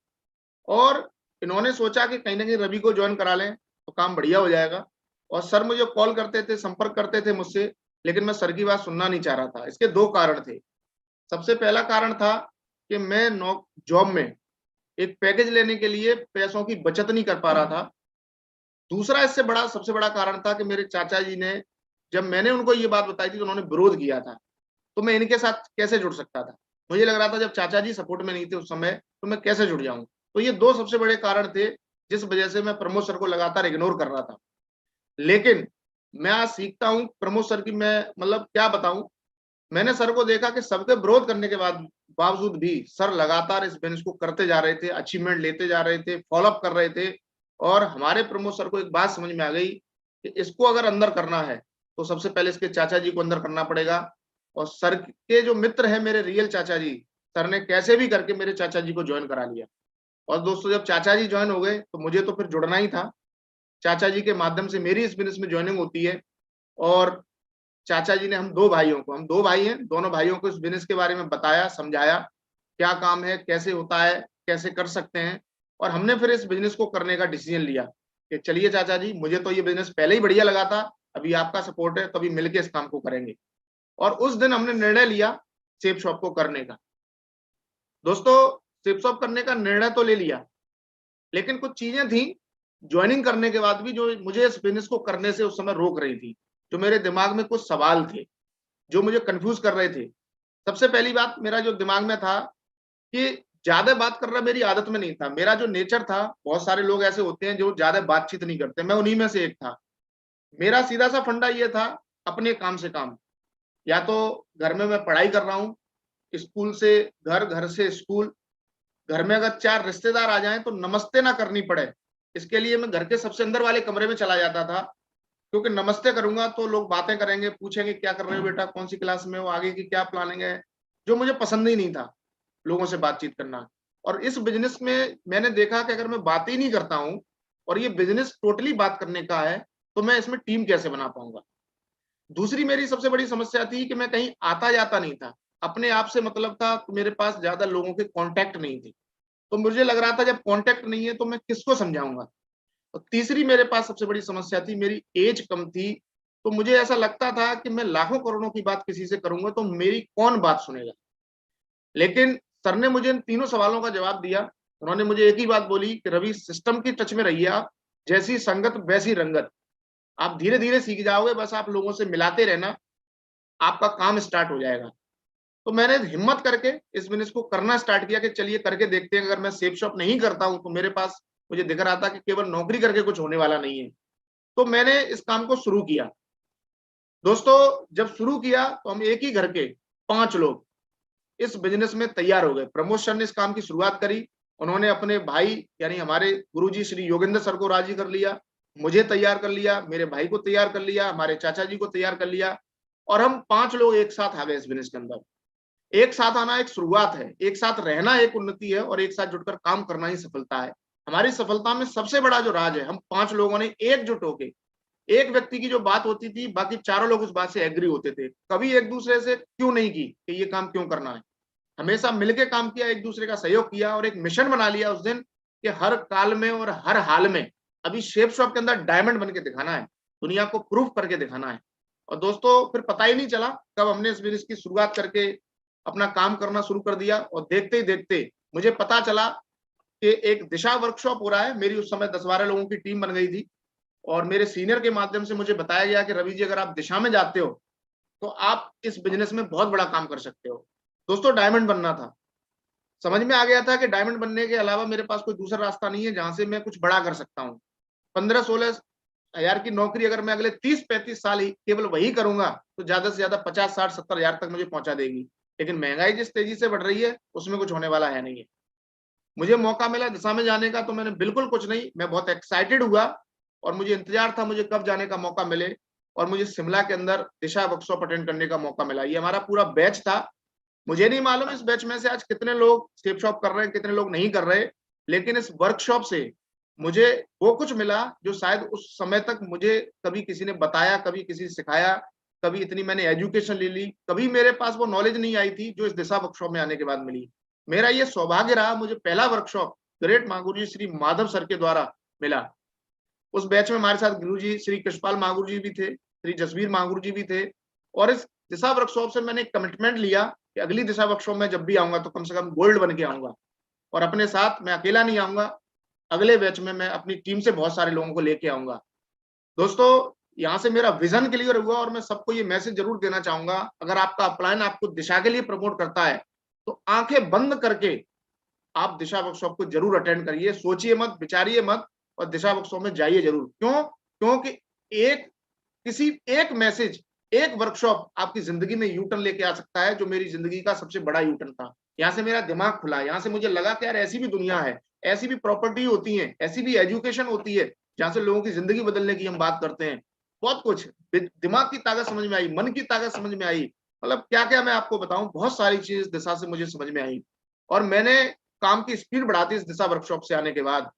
और इन्होंने सोचा कि कहीं ना कहीं रवि को ज्वाइन करा लें तो काम बढ़िया हो जाएगा। और सर मुझे कॉल करते थे, संपर्क करते थे मुझसे, लेकिन मैं सर की बात सुनना नहीं चाह रहा था। इसके 2 कारण थे। सबसे पहला कारण था कि मैं जॉब में एक पैकेज लेने के लिए पैसों की बचत नहीं कर पा रहा था। दूसरा सबसे बड़ा कारण था कि मेरे चाचा जी ने, जब मैंने उनको ये बात बताई थी तो उन्होंने विरोध किया था, तो मैं इनके साथ कैसे जुड़ सकता था। मुझे लग रहा था जब चाचा जी सपोर्ट में नहीं थे उस समय तो मैं कैसे जुड़ जाऊं। तो ये 2 सबसे बड़े कारण थे जिस वजह से मैं प्रमोद सर को लगातार इग्नोर कर रहा था। लेकिन मैं आज सीखता हूं प्रमोद सर की, मैं मतलब क्या बताऊं, मैंने सर को देखा कि सबके विरोध करने के बावजूद भी सर लगातार इस बिजनेस को करते जा रहे थे, अचीवमेंट लेते जा रहे थे, फॉलोअप कर रहे थे। और हमारे प्रमोद सर को एक बात समझ में आ गई कि इसको अगर अंदर करना है तो सबसे पहले इसके चाचा जी को अंदर करना पड़ेगा। और सर के जो मित्र हैं मेरे रियल चाचा जी, सर ने कैसे भी करके मेरे चाचा जी को ज्वाइन करा लिया। और दोस्तों जब चाचा जी ज्वाइन हो गए तो मुझे तो फिर जुड़ना ही था। चाचा जी के माध्यम से मेरी इस बिजनेस में ज्वाइनिंग होती है और चाचा जी ने हम 2 भाई हैं, दोनों भाइयों को इस बिजनेस के बारे में बताया, समझाया क्या काम है, कैसे होता है, कैसे कर सकते हैं। और हमने फिर इस बिजनेस को करने का डिसीजन लिया कि चलिए चाचा जी, मुझे तो ये बिजनेस पहले ही बढ़िया लगा था, अभी आपका सपोर्ट है तो अभी मिलके इस काम को करेंगे। और उस दिन हमने निर्णय लिया सेफ शॉप को करने का। दोस्तों सेफ शॉप करने का निर्णय तो ले लिया, लेकिन कुछ चीजें थी ज्वाइनिंग करने के बाद भी जो मुझे इस बिजनेस को करने से उस समय रोक रही थी, जो मेरे दिमाग में कुछ सवाल थे जो मुझे कंफ्यूज कर रहे थे। सबसे पहली बात मेरा जो दिमाग में था कि ज्यादा बात करना मेरी आदत में नहीं था। मेरा जो नेचर था, बहुत सारे लोग ऐसे होते हैं जो ज्यादा बातचीत नहीं करते, मैं उन्हीं में से एक था। मेरा सीधा सा फंडा ये था, अपने काम से काम। या तो घर में मैं पढ़ाई कर रहा हूँ, स्कूल से घर, घर से स्कूल, घर में अगर 4 रिश्तेदार आ जाएं तो नमस्ते ना करनी पड़े, इसके लिए मैं घर के सबसे अंदर वाले कमरे में चला जाता था क्योंकि नमस्ते करूंगा तो लोग बातें करेंगे, पूछेंगे क्या कर रहे हो बेटा, कौन सी क्लास में हो, आगे की क्या प्लानिंग है, जो मुझे पसंद ही नहीं था लोगों से बातचीत करना। और इस बिजनेस में मैंने देखा कि अगर मैं बात ही नहीं करता हूं और ये बिजनेस टोटली बात करने का है, तो मैं इसमें टीम कैसे बना पाऊंगा। दूसरी मेरी सबसे बड़ी समस्या थी कि मैं कहीं आता जाता नहीं था, अपने आप से मतलब था, तो मेरे पास ज्यादा लोगों के कांटेक्ट नहीं थे। तो मुझे लग रहा था जब कांटेक्ट नहीं है तो मैं किसको समझाऊंगा। और तीसरी मेरे पास सबसे बड़ी समस्या थी, मेरी एज कम थी। तो मुझे ऐसा लगता था कि मैं लाखों करोड़ों की बात किसी से करूंगा तो मेरी कौन बात सुनेगा। लेकिन सर ने मुझे इन तीनों सवालों का जवाब दिया। उन्होंने मुझे एक ही बात बोली कि रवि, सिस्टम की टच में रहिए आप, जैसी संगत वैसी रंगत, आप धीरे धीरे सीख जाओगे, बस आप लोगों से मिलाते रहना, आपका काम स्टार्ट हो जाएगा। तो मैंने हिम्मत करके इस बिजनेस को करना स्टार्ट किया कि चलिए करके देखते हैं। अगर मैं सेफ शॉप नहीं करता हूं तो मेरे पास, मुझे दिख रहा था कि केवल नौकरी करके कुछ होने वाला नहीं है। तो मैंने इस काम को शुरू किया। दोस्तों, जब शुरू किया तो हम एक ही घर के 5 लोग इस बिजनेस में तैयार हो गए। प्रमोद सर ने इस काम की शुरुआत करी। उन्होंने अपने भाई यानी हमारे गुरुजी श्री योगेंद्र सर को राजी कर लिया, मुझे तैयार कर लिया, मेरे भाई को तैयार कर लिया, हमारे चाचा जी को तैयार कर लिया, और हम 5 लोग एक साथ आ गए इस बिजनेस के अंदर। एक साथ आना एक शुरुआत है, एक साथ रहना एक उन्नति है, और एक साथ जुटकर काम करना ही सफलता है। हमारी सफलता में सबसे बड़ा जो राज है, हम 5 लोगों ने एकजुट होके, एक व्यक्ति की जो बात होती थी बाकी चारों लोग उस बात से एग्री होते थे। कभी एक दूसरे से क्यों नहीं की कि ये काम क्यों करना है, हमेशा मिलके काम किया, एक दूसरे का सहयोग किया, और एक मिशन बना लिया उस दिन कि हर काल में और हर हाल में अभी शेप शॉप के अंदर डायमंड बन के दिखाना है, दुनिया को प्रूफ करके दिखाना है। और दोस्तों, फिर पता ही नहीं चला कब हमने इस बिजनेस की शुरुआत करके अपना काम करना शुरू कर दिया, और देखते ही देखते मुझे पता चला कि एक दिशा वर्कशॉप हो रहा है। मेरी उस समय 10-12 लोगों की टीम बन गई थी, और मेरे सीनियर के माध्यम से मुझे बताया गया कि रवि जी, अगर आप दिशा में जाते हो तो आप इस बिजनेस में बहुत बड़ा काम कर सकते हो। दोस्तों, डायमंड बनना था। समझ में आ गया था कि डायमंड बनने के अलावा मेरे पास कोई दूसरा रास्ता नहीं है जहां से मैं कुछ बड़ा कर सकता हूँ। 15-16 हजार की नौकरी अगर मैं अगले 30-35 साल ही केवल वही करूंगा तो ज्यादा से ज्यादा 50-60-70 हजार तक मुझे पहुंचा देगी। लेकिन महंगाई जिस तेजी से बढ़ रही है उसमें कुछ होने वाला है नहीं है। मुझे मौका मिला दिशा में जाने का, तो मैंने बिल्कुल कुछ नहीं, मैं बहुत एक्साइटेड हुआ, और मुझे इंतजार था मुझे कब जाने का मौका मिले। और मुझे शिमला के अंदर दिशा वर्कशॉप अटेंड करने का मौका मिला। ये हमारा पूरा बैच था। मुझे नहीं मालूम इस बैच में से आज कितने लोग सेफ शॉप कर रहे हैं, कितने लोग नहीं कर रहे, लेकिन इस वर्कशॉप से मुझे वो कुछ मिला जो शायद उस समय तक मुझे कभी किसी ने बताया, कभी किसी ने सिखाया, कभी इतनी मैंने एजुकेशन ले ली, कभी मेरे पास वो नॉलेज नहीं आई थी जो इस दिशा वर्कशॉप में आने के बाद मिली। मेरा ये सौभाग्य रहा, मुझे पहला वर्कशॉप ग्रेट महागुरु जी श्री माधव सर के द्वारा मिला। उस बैच में हमारे साथ गुरु जी श्री कृष्णपाल महागुरु जी भी थे, श्री जसवीर महागुरु जी भी थे। और इस दिशा वर्कशॉप से मैंने एक कमिटमेंट लिया कि अगली दिशा वर्कशॉप में जब भी आऊंगा तो कम से कम गोल्ड बन के आऊंगा, और अपने साथ मैं अकेला नहीं आऊंगा, अगले बैच में मैं अपनी टीम से बहुत सारे लोगों को लेके आऊंगा। दोस्तों, यहाँ से मेरा विजन क्लियर हुआ, और मैं सबको ये मैसेज जरूर देना चाहूंगा, अगर आपका अपलाइन आपको दिशा के लिए प्रमोट करता है तो आंखें बंद करके आप दिशा वर्कशॉप को जरूर अटेंड करिए, सोचिए मत, विचारिए मत, और दिशा वर्कशॉप में जाइए जरूर। क्यों? क्योंकि एक किसी एक मैसेज, एक वर्कशॉप आपकी जिंदगी में यूटर्न लेके आ सकता है, जो मेरी जिंदगी का सबसे बड़ा यूटर्न था। यहाँ से मेरा दिमाग खुला, यहाँ से मुझे लगा कि यार ऐसी भी दुनिया है, ऐसी भी प्रॉपर्टी होती है, ऐसी भी एजुकेशन होती है जहाँ से लोगों की जिंदगी बदलने की हम बात करते हैं। बहुत कुछ दिमाग की ताकत समझ में आई, मन की ताकत समझ में आई, मतलब क्या क्या मैं आपको बताऊं, बहुत सारी चीज दिशा से मुझे समझ में आई। और मैंने काम की स्पीड बढ़ा दी इस दिशा वर्कशॉप से आने के बाद।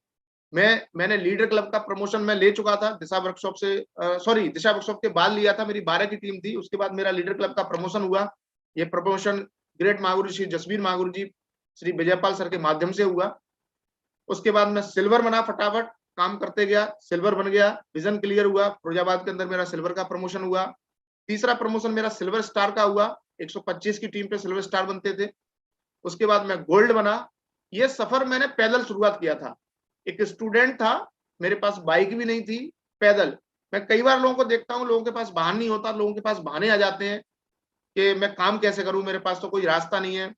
मैंने लीडर क्लब का प्रमोशन मैं ले चुका था दिशा वर्कशॉप से, सॉरी दिशा वर्कशॉप के बाद लिया था, मेरी 12 की टीम थी, उसके बाद मेरा लीडर क्लब का प्रमोशन हुआ। ये प्रमोशन ग्रेट महागुरु श्री जसवीर महागुरु जी श्री विजयपाल सर के माध्यम से हुआ। उसके बाद मैं सिल्वर बना, फटाफट काम करते गया, सिल्वर बन गया, विजन क्लियर हुआ, फिरोजाबाद के अंदर मेरा सिल्वर का प्रमोशन हुआ। तीसरा प्रमोशन मेरा सिल्वर स्टार का हुआ, 125 की टीम पे सिल्वर स्टार बनते थे। उसके बाद मैं गोल्ड बना। ये सफर मैंने पैदल शुरुआत किया था, एक स्टूडेंट था, मेरे पास बाइक भी नहीं थी, पैदल। मैं कई बार लोगों को देखता हूँ, लोगों के पास वाहन नहीं होता, लोगों के पास बहाने आ जाते हैं कि मैं काम कैसे करूं, मेरे पास तो कोई रास्ता नहीं है।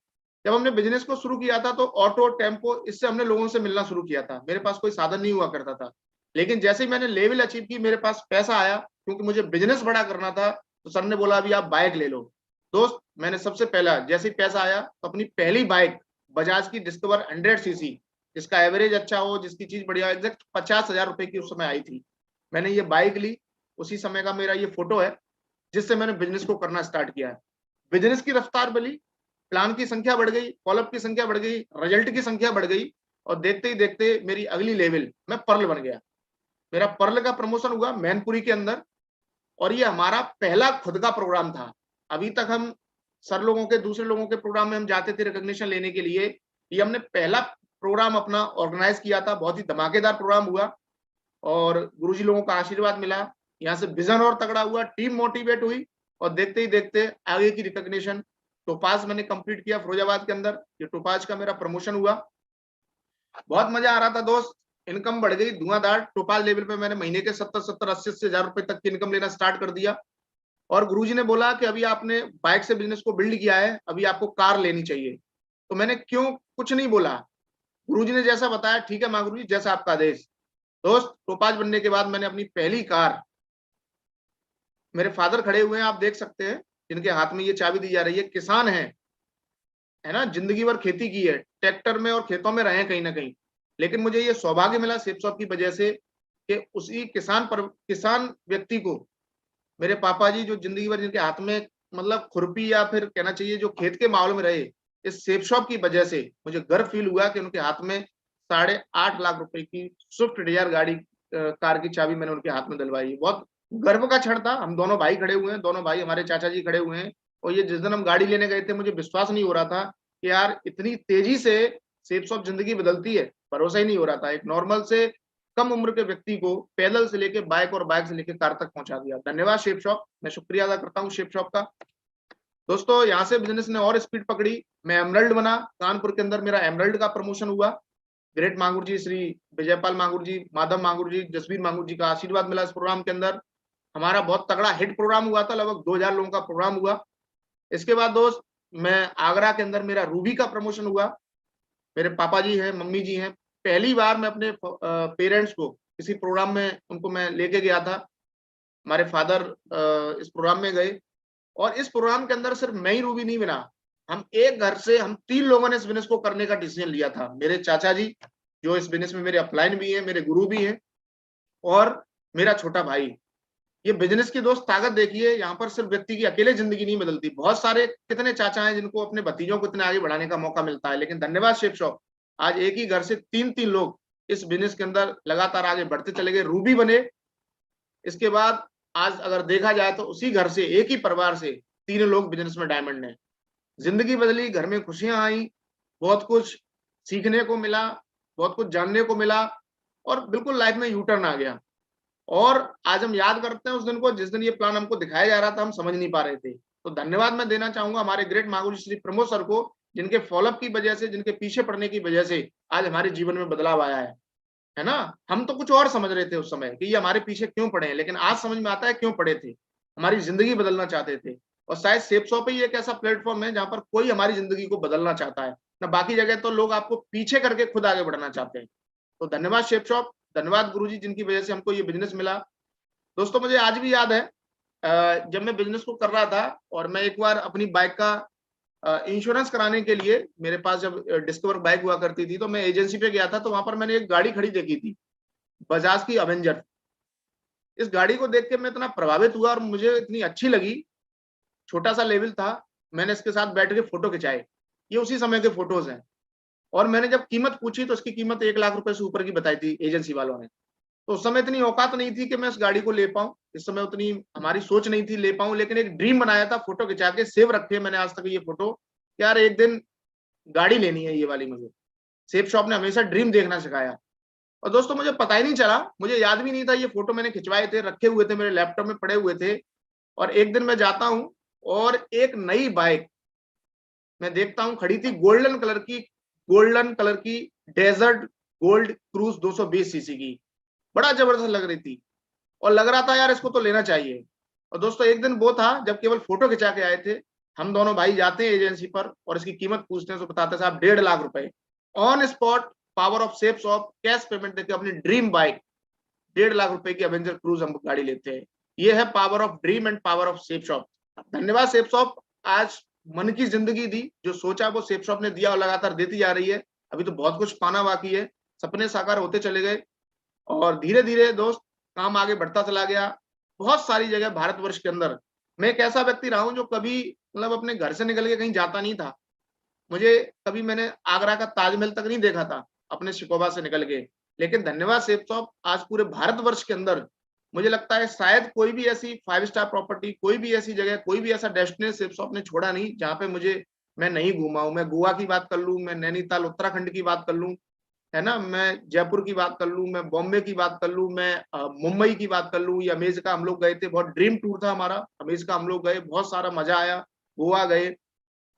जब हमने बिजनेस को शुरू किया था तो ऑटो, टेम्पो, इससे हमने लोगों से मिलना शुरू किया था, मेरे पास कोई साधन नहीं हुआ करता था। लेकिन जैसे ही मैंने लेवल अचीव की, मेरे पास पैसा आया, क्योंकि मुझे बिजनेस बड़ा करना था, तो सर ने बोला अभी आप बाइक ले लो। दोस्त, मैंने सबसे पहला जैसे ही पैसा आया तो अपनी पहली बाइक बजाज की डिस्कवर 100cc, जिसका एवरेज अच्छा हो, जिसकी चीज बढ़िया हो, एग्जैक्ट 50,000 रुपए की उस समय आई थी, मैंने ये बाइक ली। उसी समय का मेरा ये फोटो है जिससे मैंने बिजनेस को करना स्टार्ट किया है। बिजनेस की रफ्तार बढ़ी, प्लान की संख्या बढ़ गई, फॉलोअप की संख्या बढ़ गई, रिजल्ट की संख्या बढ़ गई और देखते ही देखते मेरी अगली लेवल मैं पर्ल बन गया। मेरा पर्ल का प्रमोशन हुआ मैनपुरी के अंदर और ये हमारा पहला खुद का प्रोग्राम था। अभी तक हम सर लोगों के, दूसरे लोगों के प्रोग्राम में हम जाते थे रिकॉग्निशन लेने के लिए। ये हमने पहला प्रोग्राम अपना ऑर्गेनाइज किया था, बहुत ही धमाकेदार प्रोग्राम हुआ और गुरुजी लोगों का आशीर्वाद मिला। यहाँ से विजन और तगड़ा हुआ, टीम मोटिवेट हुई और देखते ही देखते आगे की रिकॉग्निशन टोपाज मैंने कंप्लीट किया फिरोजाबाद के अंदर। ये टोपाज का मेरा प्रमोशन हुआ, बहुत मजा आ रहा था दोस्त। इनकम बढ़ गई धुआंधार। टोपाज लेवल पे मैंने महीने के 70-80 हजार रुपए तक की इनकम लेना स्टार्ट कर दिया और गुरुजी ने बोला कि अभी आपने बाइक से बिजनेस को बिल्ड किया है, अभी आपको कार लेनी चाहिए। तो मैंने क्यों कुछ नहीं बोला, गुरुजी ने जैसा बताया ठीक है माँ गुरुजी, जैसा आपका आदेश। दोस्त टोपाज बनने के बाद मैंने अपनी पहली कार, मेरे फादर खड़े हुए हैं आप देख सकते हैं, जिनके हाथ में ये चाबी दी जा रही है, किसान है ना, जिंदगी भर खेती की है, ट्रैक्टर में और खेतों में रहे कहीं ना कहीं, लेकिन मुझे ये सौभाग्य मिला सेप शॉप की वजह से कि उसी किसान व्यक्ति को मेरे पापा जी जो जिंदगी भर जिनके हाथ में मतलब खुरपी या फिर कहना चाहिए जो खेत के माहौल में रहे, इस सेप शॉप की वजह से मुझे गर्व फील हुआ कि उनके हाथ में 8.5 लाख रुपए की स्विफ्ट डिजायर गाड़ी कार की चाबी मैंने उनके हाथ में दिलवाई। बहुत गर्व का क्षण था। हम दोनों भाई खड़े हुए हैं, दोनों भाई हमारे चाचा जी खड़े हुए हैं और ये जिस दिन हम गाड़ी लेने गए थे मुझे विश्वास नहीं हो रहा था कि यार इतनी तेजी से सेप शॉप जिंदगी बदलती है, भरोसा ही नहीं हो रहा था। एक नॉर्मल से कम उम्र के व्यक्ति को पैदल से लेके बाइक और बाइक से लेके कार तक पहुंचा दिया। धन्यवाद शेप शॉप, मैं शुक्रिया अदा करता हूँ शेप शॉप का। दोस्तों यहाँ से बिजनेस ने और स्पीड पकड़ी, मैं एमरल्ड बना, कानपुर के अंदर मेरा एमरल्ड का प्रमोशन हुआ। ग्रेट मांगुर जी, श्री विजयपाल मांगुर जी, माधव मांगुर जी, जसवीर मांगुर जी का आशीर्वाद मिला इस प्रोग्राम के अंदर। हमारा बहुत तगड़ा हिट प्रोग्राम हुआ था, लगभग 2000 लोगों का प्रोग्राम हुआ। इसके बाद दोस्त मैं आगरा के अंदर मेरा रूबी का प्रमोशन हुआ। मेरे पापा जी हैं, मम्मी जी हैं, पहली बार मैं अपने पेरेंट्स को किसी प्रोग्राम में उनको मैं लेके गया था। हमारे फादर इस प्रोग्राम में गए और इस प्रोग्राम के अंदर सिर्फ मैं ही रूबी नहीं बना, हम एक घर से हम 3 लोगों ने इस बिजनेस को करने का डिसीजन लिया था। मेरे चाचा जी जो इस बिजनेस में मेरे अपलाइन भी हैं, मेरे गुरु भी हैं, और मेरा छोटा भाई। ये बिजनेस की दोस्त ताकत देखिए, यहाँ पर सिर्फ व्यक्ति की अकेले जिंदगी नहीं बदलती, बहुत सारे कितने चाचा हैं जिनको अपने भतीजों को इतने आगे बढ़ाने का मौका मिलता है। लेकिन धन्यवाद शेप शॉप, आज एक ही घर से 3 लोग इस बिजनेस के अंदर लगातार आगे बढ़ते चले गए, रूबी बने। इसके बाद आज अगर देखा जाए तो उसी घर से, एक ही परिवार से 3 लोग बिजनेस में डायमंड हैं। जिंदगी बदली, घर में खुशियां आई, बहुत कुछ सीखने को मिला, बहुत कुछ जानने को मिला और बिल्कुल लाइफ में यू टर्न आ गया। और आज हम याद करते हैं उस दिन को जिस दिन ये प्लान हमको दिखाया जा रहा था, हम समझ नहीं पा रहे थे। तो धन्यवाद मैं देना चाहूंगा हमारे ग्रेट मांगुर श्री प्रमोद सर को, जिनके फॉलोअप की वजह से, जिनके पीछे पड़ने की वजह से आज हमारे जीवन में बदलाव आया है ना। हम तो कुछ और समझ रहे थे उस समय कि ये हमारे पीछे क्यों पड़े हैं, लेकिन आज समझ में आता है क्यों पड़े थे, हमारी जिंदगी बदलना चाहते थे। और शायद सेप शॉप ही एक ऐसा प्लेटफॉर्म है जहां पर कोई हमारी जिंदगी को बदलना चाहता है ना, बाकी जगह तो लोग आपको पीछे करके खुद आगे बढ़ना चाहते हैं। तो धन्यवाद शेप शॉप, धन्यवाद गुरुजी जिनकी वजह से हमको ये बिजनेस मिला। दोस्तों मुझे आज भी याद है जब मैं बिजनेस को कर रहा था और मैं एक बार अपनी बाइक का इंश्योरेंस कराने के लिए, मेरे पास जब डिस्कवर बाइक हुआ करती थी तो मैं एजेंसी पे गया था, तो वहां पर मैंने एक गाड़ी खड़ी देखी थी, बजाज की अवेंजर। इस गाड़ी को देख के मैं इतना प्रभावित हुआ और मुझे इतनी अच्छी लगी, छोटा सा लेवल था, मैंने इसके साथ बैठ के फोटो खिंचाए। ये उसी समय के फोटोज हैं। और मैंने जब कीमत पूछी तो इसकी कीमत 1 लाख रुपए से ऊपर की बताई थी एजेंसी वालों ने। तो उस समय इतनी औकात नहीं थी कि मैं इस गाड़ी को ले पाऊं, इस समय उतनी हमारी सोच नहीं थी ले पाऊं, लेकिन एक ड्रीम बनाया था, फोटो खिंचा के सेव रखे मैंने आज तक ये फोटो, यार एक दिन गाड़ी लेनी है ये वाली। मुझे सेप शॉप ने हमेशा ड्रीम देखना सिखाया। और दोस्तों मुझे पता ही नहीं चला, मुझे याद भी नहीं था, ये फोटो मैंने खिंचवाए थे, रखे हुए थे मेरे लैपटॉप में पड़े हुए थे। और एक दिन मैं जाता हूं और एक नई बाइक मैं देखता हूं खड़ी थी, गोल्डन कलर की डेजर्ट गोल्ड क्रूज 220 सीसी की, बड़ा जबरदस्त लग रही थी और लग रहा था यार इसको तो लेना चाहिए। और दोस्तों एक दिन वो था जब केवल फोटो खिंचा के आए थे, हम दोनों भाई जाते हैं एजेंसी पर और इसकी कीमत पूछते हैं तो बताते हैं साहब 1.5 लाख रुपए, on spot power of shape shop cash payment देके अपनी ड्रीम बाइक 1.5 लाख रुपए की एवेंजर क्रूज हम गाड़ी लेते हैं। ये है power of dream and power of shape shop. धन्यवाद सेप शॉप, आज मन की जिंदगी दी, जो सोचा वो सेप शॉप ने दिया और लगातार देती जा रही है। अभी तो बहुत कुछ पाना बाकी है, सपने साकार होते चले गए और धीरे धीरे दोस्त काम आगे बढ़ता चला गया। बहुत सारी जगह भारतवर्ष के अंदर। मैं एक ऐसा व्यक्ति रहा हूं जो कभी मतलब अपने घर से निकल के कहीं जाता नहीं था। मुझे कभी मैंने आगरा का ताजमहल तक नहीं देखा था अपने शिकोबा से निकल के। लेकिन धन्यवाद सेफ शॉप, आज पूरे भारतवर्ष के अंदर मुझे लगता है शायद कोई भी ऐसी 5 स्टार प्रॉपर्टी, कोई भी ऐसी जगह, कोई भी ऐसा डेस्टिनेशन सेफ शॉप ने छोड़ा नहीं जहाँ पे मैं नहीं घूमा हूँ। मैं गोवा की बात कर लूँ, मैं नैनीताल उत्तराखंड की बात कर लूँ, है ना, मैं जयपुर की बात कर लूँ, मैं बॉम्बे की बात कर लूँ, मैं मुंबई की बात कर लूँ, या अमेरिका हम लोग गए थे, बहुत ड्रीम टूर था हमारा, अमेरिका हम लोग गए, बहुत सारा मजा आया। गोवा गए,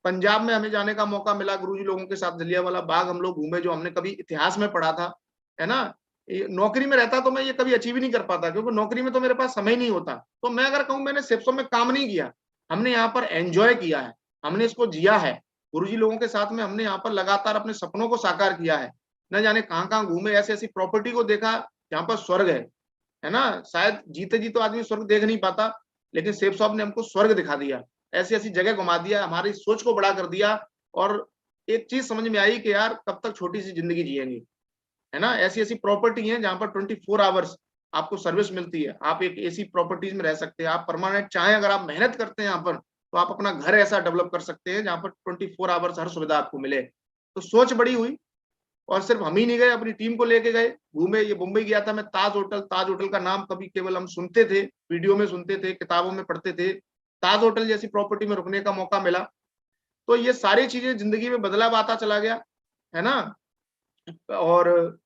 पंजाब में हमें जाने का मौका मिला गुरुजी लोगों के साथ, जलियांवाला बाग हम लोग घूमे, जो हमने कभी इतिहास में पढ़ा था, है ना। नौकरी में रहता तो मैं ये कभी अचीव ही नहीं कर पाता, क्योंकि नौकरी में तो मेरे पास समय नहीं होता। तो मैं अगर कहूँ मैंने सेप्सो में काम नहीं किया, हमने यहाँ पर एंजॉय किया है, हमने इसको जिया है गुरुजी लोगों के साथ में। हमने यहाँ पर लगातार अपने सपनों को साकार किया है, न जाने कहाँ कहाँ घूमे, ऐसी ऐसी प्रॉपर्टी को देखा जहाँ पर स्वर्ग है ना। शायद जीते जी तो आदमी स्वर्ग देख नहीं पाता, लेकिन सेफ साहब ने हमको स्वर्ग दिखा दिया, ऐसी ऐसी जगह घुमा दिया, हमारी सोच को बड़ा कर दिया। और एक चीज समझ में आई कि यार कब तक छोटी सी जिंदगी जिएंगे, है ना। ऐसी ऐसी प्रॉपर्टी है जहाँ पर 24 आवर्स आपको सर्विस मिलती है। आप एक ऐसी प्रॉपर्टीज में रह सकते हैं, आप परमानेंट चाहें, अगर आप मेहनत करते हैं यहाँ पर, तो आप अपना घर ऐसा डेवलप कर सकते हैं जहाँ पर 24 आवर्स हर सुविधा आपको मिले। तो सोच बड़ी हुई, और सिर्फ हम ही नहीं गए, अपनी टीम को लेके गए, घूमे। ये मुंबई गया था मैं, ताज होटल का नाम कभी केवल हम सुनते थे, वीडियो में सुनते थे, किताबों में पढ़ते थे। ताज होटल जैसी प्रॉपर्टी में रुकने का मौका मिला। तो ये सारी चीजें जिंदगी में बदलाव आता चला गया, है ना, और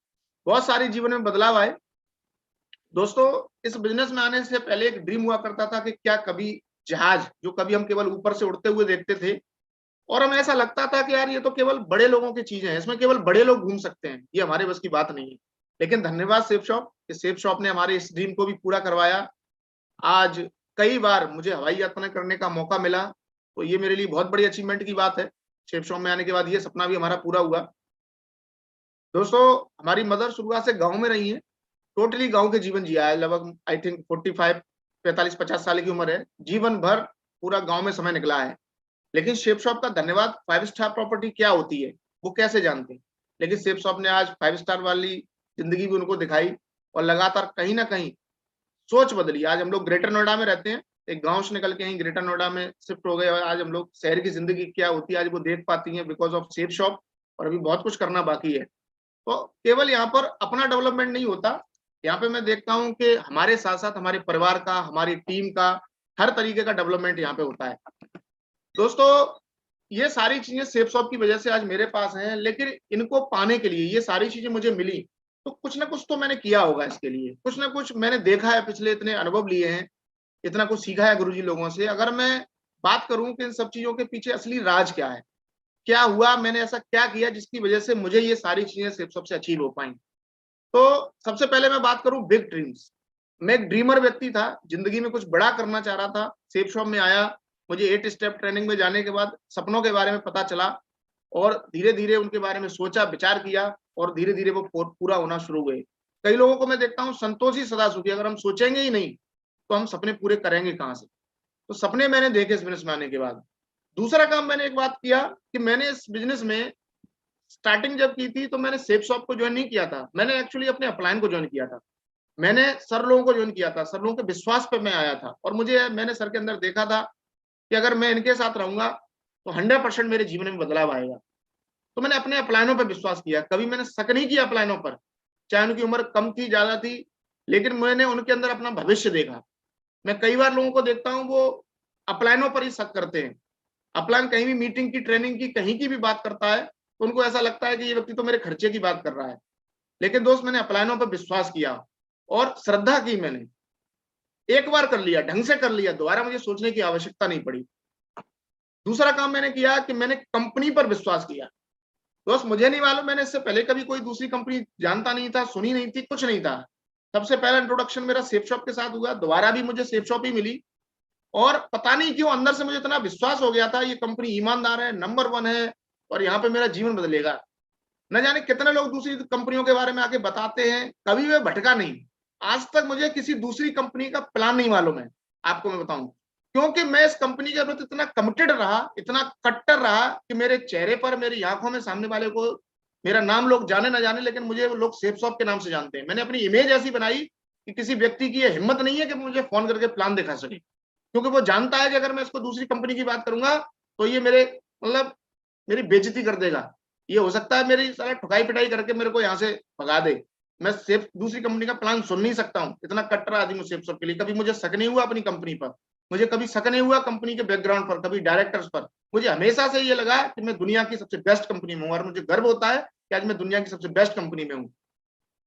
बहुत सारी जीवन में बदलाव आए। दोस्तों, इस बिजनेस में आने से पहले एक ड्रीम हुआ करता था कि क्या कभी जहाज, जो कभी हम केवल ऊपर से उड़ते हुए देखते थे, और हमें ऐसा लगता था कि यार ये तो केवल बड़े लोगों की चीजें हैं, इसमें केवल बड़े लोग घूम सकते हैं, ये हमारे बस की बात नहीं है। लेकिन धन्यवाद सेफ शॉप, इस सेफ शॉप ने हमारे इस ड्रीम को भी पूरा करवाया। आज कई बार मुझे हवाई यात्रा करने का मौका मिला, तो ये मेरे लिए बहुत बड़ी अचीवमेंट की बात है। सेफ शॉप में आने के बाद ये सपना भी हमारा पूरा हुआ। दोस्तों, हमारी मदर शुरुआत से गाँव में रही है, टोटली गाँव के जीवन जिया है। लगभग आई थिंक 45 साल की उम्र है, जीवन भर पूरा गाँव में समय निकला है। लेकिन सेफ शॉप का धन्यवाद, 5 स्टार प्रॉपर्टी क्या होती है वो कैसे जानते हैं, लेकिन सेफ शॉप ने आज 5 स्टार वाली जिंदगी भी उनको दिखाई, और लगातार कहीं ना कहीं सोच बदली। आज हम लोग ग्रेटर नोएडा में रहते हैं, एक गांव से निकल के यहीं ग्रेटर नोएडा में शिफ्ट हो गए, और आज हम लोग शहर की जिंदगी क्या होती है आज वो देख पाती हैं बिकॉज ऑफ सेफ शॉप। और अभी बहुत कुछ करना बाकी है। तो केवल यहाँ पर अपना डेवलपमेंट नहीं होता, यहाँ पे मैं देखता हूँ कि हमारे साथ साथ हमारे परिवार का, हमारी टीम का, हर तरीके का डेवलपमेंट यहाँ पे होता है। दोस्तों, ये सारी चीजें सेफ शॉप की वजह से आज मेरे पास हैं, लेकिन इनको पाने के लिए, ये सारी चीजें मुझे मिली, तो कुछ ना कुछ तो मैंने किया होगा इसके लिए, कुछ ना कुछ मैंने देखा है, पिछले इतने अनुभव लिए हैं, इतना कुछ सीखा है गुरुजी लोगों से। अगर मैं बात करूं कि इन सब चीजों के पीछे असली राज क्या है, क्या हुआ, मैंने ऐसा क्या किया जिसकी वजह से मुझे ये सारी चीजें सेफ शॉप से अचीव हो पाई, तो सबसे पहले मैं बात करूं बिग ड्रीम्स। मैं एक ड्रीमर व्यक्ति था, जिंदगी में कुछ बड़ा करना चाह रहा था। सेफ शॉप में आया, मुझे 8 स्टेप ट्रेनिंग में जाने के बाद सपनों के बारे में पता चला, और धीरे धीरे उनके बारे में सोचा, विचार किया, और धीरे धीरे वो पूरा होना शुरू हुए। कई लोगों को मैं देखता हूँ संतोष ही सदा सुखी, अगर हम सोचेंगे ही नहीं तो हम सपने पूरे करेंगे कहाँ से। तो सपने मैंने देखे इस बिजनेस में आने के बाद। दूसरा काम मैंने एक बात किया कि मैंने इस बिजनेस में स्टार्टिंग जब की थी, तो मैंने सेफ शॉप को ज्वाइन नहीं किया था, मैंने एक्चुअली अपने अपलाइन को ज्वाइन किया था। मैंने सर लोगों को ज्वाइन किया था, सर लोगों के विश्वास पे मैं आया था, और मैंने सर के अंदर देखा था कि अगर मैं इनके साथ रहूंगा तो 100% मेरे जीवन में बदलाव आएगा। तो मैंने अपने अपलाइनों पर विश्वास किया, कभी मैंने शक नहीं किया अपलाइनों पर, चाहे उनकी उम्र कम थी ज्यादा थी, लेकिन मैंने उनके अंदर अपना भविष्य देखा। मैं कई बार लोगों को देखता हूँ वो अपलाइनों पर ही शक करते हैं। अपलाइन कहीं भी मीटिंग की, ट्रेनिंग की, कहीं की भी बात करता है तो उनको ऐसा लगता है कि ये व्यक्ति तो मेरे खर्चे की बात कर रहा है। लेकिन दोस्त, मैंने अपलाइनों पर विश्वास किया और श्रद्धा की। मैंने एक बार कर लिया, ढंग से कर लिया, दोबारा मुझे सोचने की आवश्यकता नहीं पड़ी। दूसरा काम मैंने किया कि मैंने कंपनी पर विश्वास किया। दोस्त, मुझे नहीं मालूम, मैंने इससे पहले कभी कोई दूसरी कंपनी जानता नहीं था, सुनी नहीं थी, कुछ नहीं था। सबसे पहला इंट्रोडक्शन मेरा सेफ शॉप के साथ हुआ, दोबारा भी मुझे सेफ शॉप ही मिली, और पता नहीं क्यों अंदर से मुझे इतना विश्वास हो गया था ये कंपनी ईमानदार है, नंबर 1 है, और यहाँ पे मेरा जीवन बदलेगा। न जाने कितने लोग दूसरी कंपनियों के बारे में आके बताते हैं, कभी मैं भटका नहीं। आज तक मुझे किसी दूसरी कंपनी का प्लान नहीं मालूम है, आपको मैं बताऊं, क्योंकि मैं इस कंपनी के प्रति इतना कमिटेड रहा, इतना कट्टर रहा कि मेरे चेहरे पर, मेरी आंखों में सामने वाले को मेरा नाम लोग जाने ना जाने, लेकिन मुझे लोग सेफ शॉप के नाम से जानते हैं। मैंने अपनी इमेज ऐसी बनाई कि किसी व्यक्ति की ये हिम्मत नहीं है कि मुझे फोन करके प्लान दिखा सके, क्योंकि वो जानता है कि अगर मैं इसको दूसरी कंपनी की बात करूंगा तो ये मेरे मतलब मेरी बेइज्जती कर देगा। ये हो सकता है मेरी साला ठुकाई पिटाई करके मेरे को यहाँ से भगा दे। मैं सेफ दूसरी कंपनी का प्लान सुन नहीं सकता हूँ, इतना कट्टर आदमी हूँ सेफ के लिए। कभी मुझे शक नहीं हुआ अपनी कंपनी पर, मुझे कभी शक नहीं हुआ कंपनी के बैकग्राउंड पर, कभी डायरेक्टर्स पर। मुझे हमेशा से ये लगा कि मैं दुनिया की सबसे बेस्ट कंपनी में हूँ, और मुझे गर्व होता है कि आज मैं दुनिया की सबसे बेस्ट कंपनी में हूँ।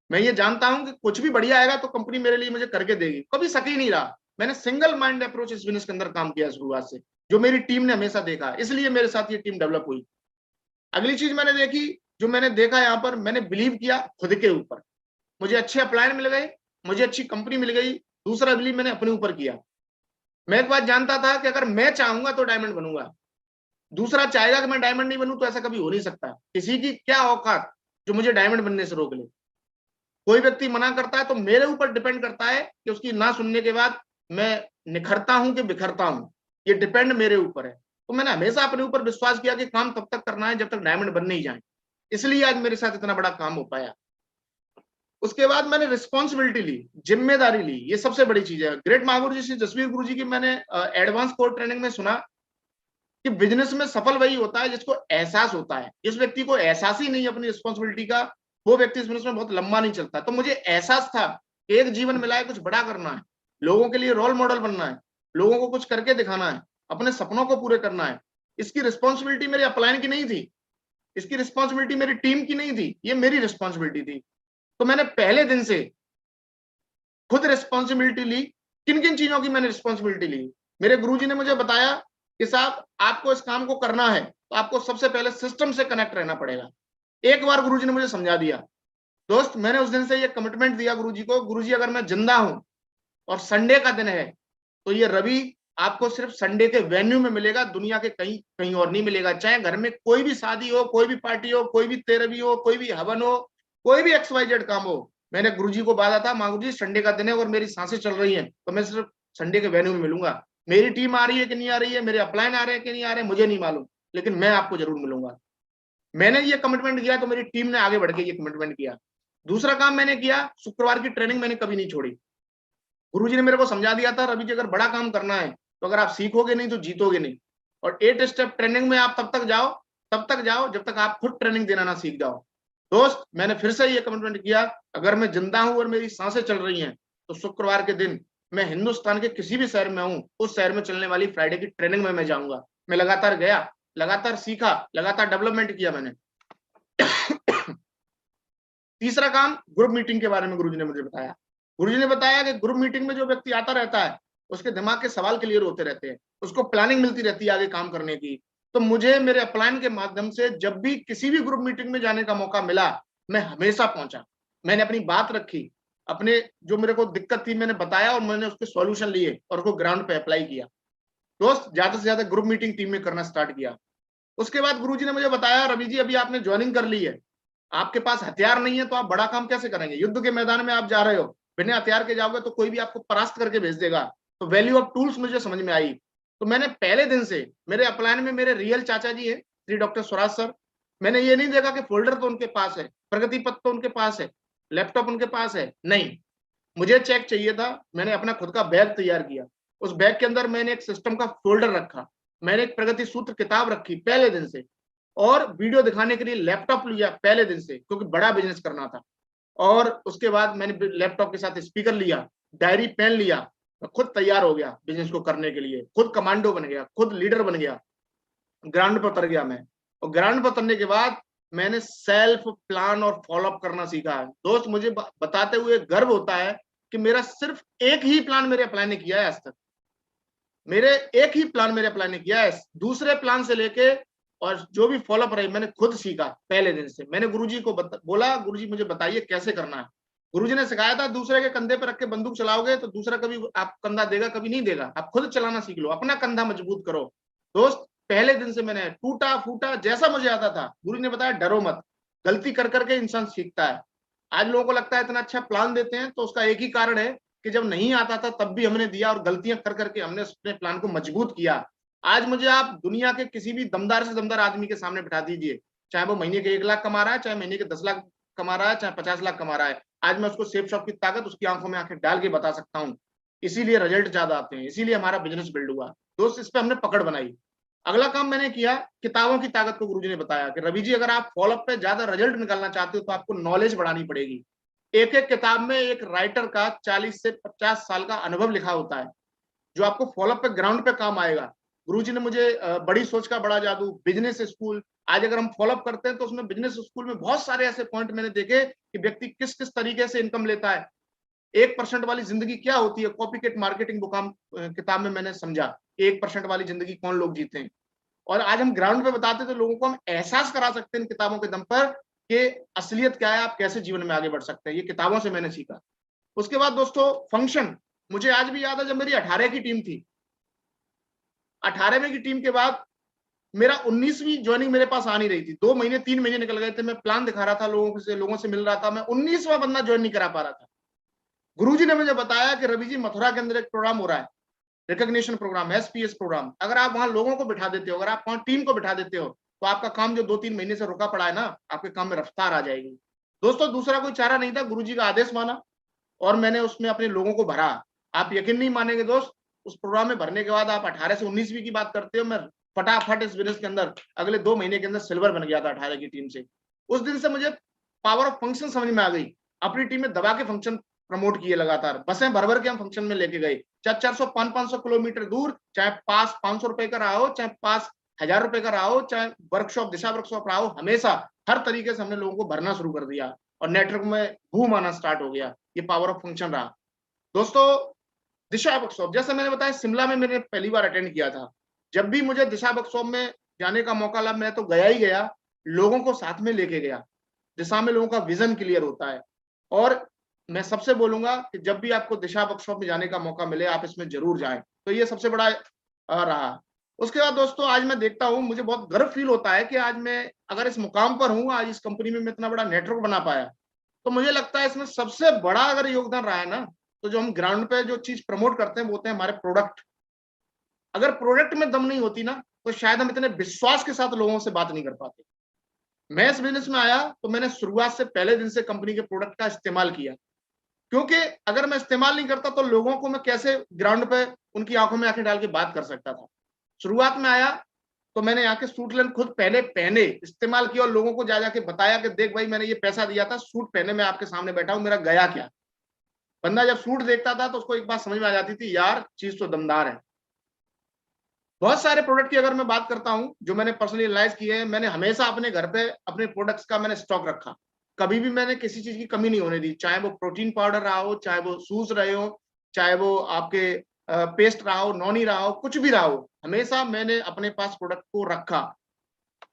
मैं ये जानता हूं कि कुछ भी बढ़िया आएगा तो कंपनी मेरे लिए मुझे करके देगी, कभी शक ही नहीं रहा। मैंने सिंगल माइंड अप्रोच इस बिजनेस के अंदर काम किया शुरुआत से, जो मेरी टीम ने हमेशा देखा, इसलिए मेरे साथ ये टीम डेवलप हुई। अगली चीज मैंने देखी, जो मैंने देखा यहाँ पर, मैंने बिलीव किया खुद के ऊपर। मुझे अच्छे अपलायन मिल गए, मुझे अच्छी कंपनी मिल गई। दूसरा बिलीव मैंने अपने ऊपर किया। मैं एक बात जानता था कि अगर मैं चाहूंगा तो डायमंड बनूंगा, दूसरा चाहेगा कि मैं डायमंड नहीं बनूं तो ऐसा कभी हो नहीं सकता। किसी की क्या औकात जो मुझे डायमंड बनने से रोक ले। कोई व्यक्ति मना करता है तो मेरे ऊपर डिपेंड करता है कि उसकी ना सुनने के बाद मैं निखरता हूं कि बिखरता हूं, ये डिपेंड मेरे ऊपर है। तो मैंने हमेशा अपने ऊपर विश्वास किया कि काम तब तक करना है जब तक डायमंड बन नहीं जाए, इसलिए आज मेरे साथ इतना बड़ा काम हो पाया। उसके बाद मैंने रिस्पॉन्सिबिलिटी ली, जिम्मेदारी ली, ये सबसे बड़ी चीज है। ग्रेट महागुरु जी श्री जसवीर गुरु जी की मैंने एडवांस कोर ट्रेनिंग में सुना कि बिजनेस में सफल वही होता है जिसको एहसास होता है। जिस व्यक्ति को एहसास ही नहीं है अपनी रिस्पॉन्सिबिलिटी का, वो व्यक्ति इस बिजनेस में बहुत लंबा नहीं चलता। तो मुझे एहसास था कि एक जीवन मिला है, कुछ बड़ा करना है, लोगों के लिए रोल मॉडल बनना है, लोगों को कुछ करके दिखाना है, अपने सपनों को पूरे करना है। इसकी रिस्पॉन्सिबिलिटी मेरे अपलाइन की नहीं थी, इसकी रिस्पॉन्सिबिलिटी मेरी टीम की नहीं थी, ये मेरी रिस्पॉन्सिबिलिटी थी। तो मैंने पहले दिन से खुद रिस्पॉन्सिबिलिटी ली। किन किन चीजों की मैंने रिस्पॉन्सिबिलिटी ली? मेरे गुरुजी ने मुझे बताया कि साहब आपको इस काम को करना है तो आपको सबसे पहले सिस्टम से कनेक्ट रहना पड़ेगा। एक बार गुरुजी ने मुझे समझा दिया। दोस्त, मैंने उस दिन से ये कमिटमेंट दिया गुरुजी को, गुरुजी अगर मैं जिंदा हूं और संडे का दिन है तो ये रवि आपको सिर्फ संडे के वेन्यू में मिलेगा, दुनिया के कहीं कहीं और नहीं मिलेगा। चाहे घर में कोई भी शादी हो, कोई भी पार्टी हो, कोई भी तेरहवीं हो, कोई भी हवन हो, कोई भी XYZ काम हो, मैंने गुरुजी को बांधा था, माँ गुरुजी संडे का दिन है और मेरी सांसें चल रही हैं तो मैं सिर्फ संडे के वेन्यू में मिलूंगा। मेरी टीम आ रही है कि नहीं आ रही है, मेरे अपलाइन आ रहे हैं कि नहीं आ रहे हैं, मुझे नहीं मालूम, लेकिन मैं आपको जरूर मिलूंगा। मैंने ये कमिटमेंट किया तो मेरी टीम ने आगे बढ़ के ये कमिटमेंट किया। दूसरा काम मैंने किया, शुक्रवार की ट्रेनिंग मैंने कभी नहीं छोड़ी। गुरुजी ने मेरे को समझा दिया था, रवि जी अगर बड़ा काम करना है तो अगर आप सीखोगे नहीं तो जीतोगे नहीं। और 8 स्टेप ट्रेनिंग में आप तब तक जाओ जब तक आप खुद ट्रेनिंग देना ना सीख जाओ। दोस्त, मैंने फिर से ये कमिटमेंट किया, अगर मैं जिंदा हूं और मेरी सांसें चल रही हैं तो शुक्रवार के दिन मैं हिंदुस्तान के किसी भी शहर में हूं, उस शहर में चलने वाली फ्राइडे की ट्रेनिंग में मैं जाऊंगा। मैं लगातार गया, लगातार सीखा, लगातार डेवलपमेंट किया मैंने। तीसरा काम, ग्रुप मीटिंग के बारे में गुरुजी ने मुझे बताया। गुरुजी ने बताया कि ग्रुप मीटिंग में जो व्यक्ति आता रहता है उसके दिमाग के सवाल क्लियर होते रहते हैं, उसको प्लानिंग मिलती रहती है आगे काम करने की। तो मुझे मेरे अपलाइन के माध्यम से जब भी किसी भी ग्रुप मीटिंग में जाने का मौका मिला, मैं हमेशा पहुंचा। मैंने अपनी बात रखी, अपने जो मेरे को दिक्कत थी मैंने बताया और मैंने उसके सॉल्यूशन लिए और उसको ग्राउंड पे अप्लाई किया। दोस्त, ज्यादा से ज्यादा ग्रुप मीटिंग टीम में करना स्टार्ट किया। उसके बाद गुरुजी ने मुझे बताया, रवि जी अभी आपने ज्वाइनिंग कर ली है, आपके पास हथियार नहीं है तो आप बड़ा काम कैसे करेंगे? युद्ध के मैदान में आप जा रहे हो, बिना हथियार के जाओगे तो कोई भी आपको परास्त करके भेज देगा। तो वैल्यू ऑफ टूल्स मुझे समझ में आई। तो मैंने पहले दिन से, मेरे अपलाइन में मेरे रियल चाचा जी है श्री डॉक्टर स्वराज सर, मैंने ये नहीं देखा कि फोल्डर तो उनके पास है, प्रगति पत्र तो उनके पास है, लैपटॉप उनके पास है, नहीं, मुझे चेक चाहिए था। मैंने अपना खुद का बैग तैयार किया, उस बैग के अंदर मैंने एक सिस्टम का फोल्डर रखा, मैंने एक प्रगति सूत्र किताब रखी पहले दिन से, और वीडियो दिखाने के लिए लैपटॉप लिया पहले दिन से, क्योंकि बड़ा बिजनेस करना था। और उसके बाद मैंने लैपटॉप के साथ स्पीकर लिया, डायरी पेन लिया, मैं खुद तैयार हो गया बिजनेस को करने के लिए, खुद कमांडो बन गया, खुद लीडर बन गया, ग्राउंड पर उतर गया मैं। और ग्राउंड पर उतरने के बाद मैंने सेल्फ प्लान और फॉलोअप करना सीखा है। दोस्त, मुझे बताते हुए गर्व होता है कि मेरा सिर्फ एक ही प्लान मेरे अपलाइन ने किया है आज तक, मेरे एक ही प्लान मेरे अपलाइन ने किया है। दूसरे प्लान से लेके और जो भी फॉलोअप रही मैंने खुद सीखा पहले दिन से। मैंने गुरुजी को बोला, गुरुजी मुझे बताइए कैसे करना है। गुरुजी ने सिखाया था, दूसरे के कंधे पर रख के बंदूक चलाओगे तो दूसरा कभी आप कंधा देगा, कभी नहीं देगा। आप खुद चलाना सीख लो, अपना कंधा मजबूत करो। दोस्त, पहले दिन से मैंने टूटा फूटा जैसा मुझे आता था, गुरु ने बताया डरो मत, गलती कर करके इंसान सीखता है। आज लोगों को लगता है इतना अच्छा प्लान देते हैं, तो उसका एक ही कारण है कि जब नहीं आता था तब भी हमने दिया और गलतियां कर करके हमने अपने प्लान को मजबूत किया। आज मुझे आप दुनिया के किसी भी दमदार से दमदार आदमी के सामने बिठा दीजिए, चाहे वो महीने के 1 लाख कमा रहा है, चाहे महीने के 10 लाख कमा रहा है, चाहे 50 लाख कमा रहा है, आज मैं उसको सेफ शॉप की ताकत उसकी आंखों में आंखें डाल के बता सकता हूँ। इसीलिए रिजल्ट ज्यादा आते हैं, इसीलिए हमारा बिजनेस बिल्ड हुआ। दोस्त, इस पे हमने पकड़ बनाई। अगला काम मैंने किया, किताबों की ताकत को गुरुजी ने बताया कि रवि जी, अगर आप फॉलोअप पे ज्यादा रिजल्ट निकालना चाहते हो तो आपको नॉलेज बढ़ानी पड़ेगी। एक एक किताब में एक राइटर का 40 से 50 साल का अनुभव लिखा होता है, जो आपको फॉलोअप पे ग्राउंड पे काम आएगा। गुरुजी ने मुझे बड़ी सोच का बड़ा जादू, बिजनेस स्कूल, आज अगर हम फॉलोअप करते हैं तो उसमें बिजनेस स्कूल में बहुत सारे ऐसे पॉइंट मैंने देखे कि व्यक्ति किस किस तरीके से इनकम लेता है। 1% वाली जिंदगी क्या होती है, कॉपीकेट मार्केटिंग बुक किताब में मैंने समझा 1% वाली जिंदगी कौन लोग जीते हैं। और आज हम ग्राउंड पे बताते तो लोगों को हम एहसास करा सकते हैं इन किताबों के दम पर कि असलियत क्या है, आप कैसे जीवन में आगे बढ़ सकते हैं। ये किताबों से मैंने सीखा। उसके बाद दोस्तों फंक्शन, मुझे आज भी याद है जब मेरी 18 की टीम थी, 18वें की टीम के बाद मेरा 19वीं ज्वाइनिंग मेरे पास आ नहीं रही थी। 2 महीने 3 महीने निकल गए थे, मैं प्लान दिखा रहा था, लोगों से मिल रहा था, मैं 19वां बंदा ज्वाइन नहीं करा पा रहा था। गुरुजी ने मुझे बताया कि रवि जी, मथुरा के अंदर एक प्रोग्राम हो रहा है, रिकॉग्निशन प्रोग्राम, एसपीएस प्रोग्राम। अगर आप वहां लोगों को बिठा देते हो, अगर आप वहां टीम को बिठा देते हो, तो आपका काम जो 2-3 महीने से रुका पड़ा है ना, आपके काम में रफ्तार आ जाएगी। दोस्तों, दूसरा कोई चारा नहीं था, गुरुजी का आदेश माना और मैंने उसमें अपने लोगों को भरा। आप यकीन नहीं मानेंगे दोस्त, उस प्रोग्राम में भरने के बाद आप 18 से 19वीं की बात करते हो, मैं फटाफट इस बिजनेस के अंदर अगले 2 महीने के अंदर सिल्वर बन गया था 18 की टीम से। उस दिन से मुझे पावर ऑफ फंक्शन समझ में आ गई। अपनी टीम में दबा के फंक्शन प्रमोट किए लगातार, बसें भर भर के हम फंक्शन में लेके गए, चाहे 400-500 किलोमीटर दूर, चाहे पास 500 रुपए का रहा हो, चाहे पास 1000 रुपए का रहा हो, चाहे वर्कशॉप, दिशा वर्कशॉप रहा हो, हमेशा हर तरीके से हमने लोगों को भरना शुरू कर दिया और नेटवर्क में बूम आना स्टार्ट हो गया। ये पावर ऑफ फंक्शन रहा। दोस्तों, दिशा वर्कशॉप, जैसे मैंने बताया, शिमला में मैंने पहली बार अटेंड किया था। जब भी मुझे दिशा वर्कशॉप में जाने का मौका लगा, मैं तो गया ही गया, लोगों को साथ में लेके गया। दिशा में लोगों का विजन क्लियर होता है। और मैं सबसे बोलूंगा कि जब भी आपको दिशा वर्कशॉप में जाने का मौका मिले, आप इसमें जरूर जाएं। तो ये सबसे बड़ा रहा। उसके बाद दोस्तों, आज मैं देखता हूं, मुझे बहुत गर्व फील होता है कि आज मैं अगर इस मुकाम पर हूं, आज इस कंपनी में मैं इतना बड़ा नेटवर्क बना पाया, तो मुझे लगता है इसमें सबसे बड़ा अगर योगदान रहा है ना, तो जो हम ग्राउंड पे जो चीज प्रमोट करते हैं वो होते हैं हमारे प्रोडक्ट। अगर प्रोडक्ट में दम नहीं होती ना, तो शायद हम इतने विश्वास के साथ लोगों से बात नहीं कर पाते। मैं इस बिजनेस में आया तो मैंने शुरुआत से पहले दिन से कंपनी के प्रोडक्ट का इस्तेमाल किया, क्योंकि अगर मैं इस्तेमाल नहीं करता तो लोगों को मैं कैसे ग्राउंड पे उनकी आंखों में आंखें डाल के बात कर सकता था। शुरुआत में आया तो मैंने यहाँ के सूट लेन खुद पहले पहने, इस्तेमाल किया और लोगों को जा जाके बताया कि देख भाई, मैंने ये पैसा दिया था, सूट पहने मैं आपके सामने बैठा हूं, मेरा गया क्या। बंदा जब सूट देखता था तो उसको एक बात समझ में आ जाती थी, यार चीज तो दमदार है। बहुत सारे प्रोडक्ट की अगर मैं बात करता हूं जो मैंने पर्सनली एनालाइज किए हैं, मैंने हमेशा अपने घर पे अपने प्रोडक्ट्स का मैंने स्टॉक रखा। कभी भी मैंने किसी चीज की कमी नहीं होने दी, चाहे वो प्रोटीन पाउडर रहा हो, चाहे वो शूज रहे हो, चाहे वो आपके पेस्ट रहा हो, नॉनी रहा हो, कुछ भी रहा हो, हमेशा मैंने अपने पास प्रोडक्ट को रखा।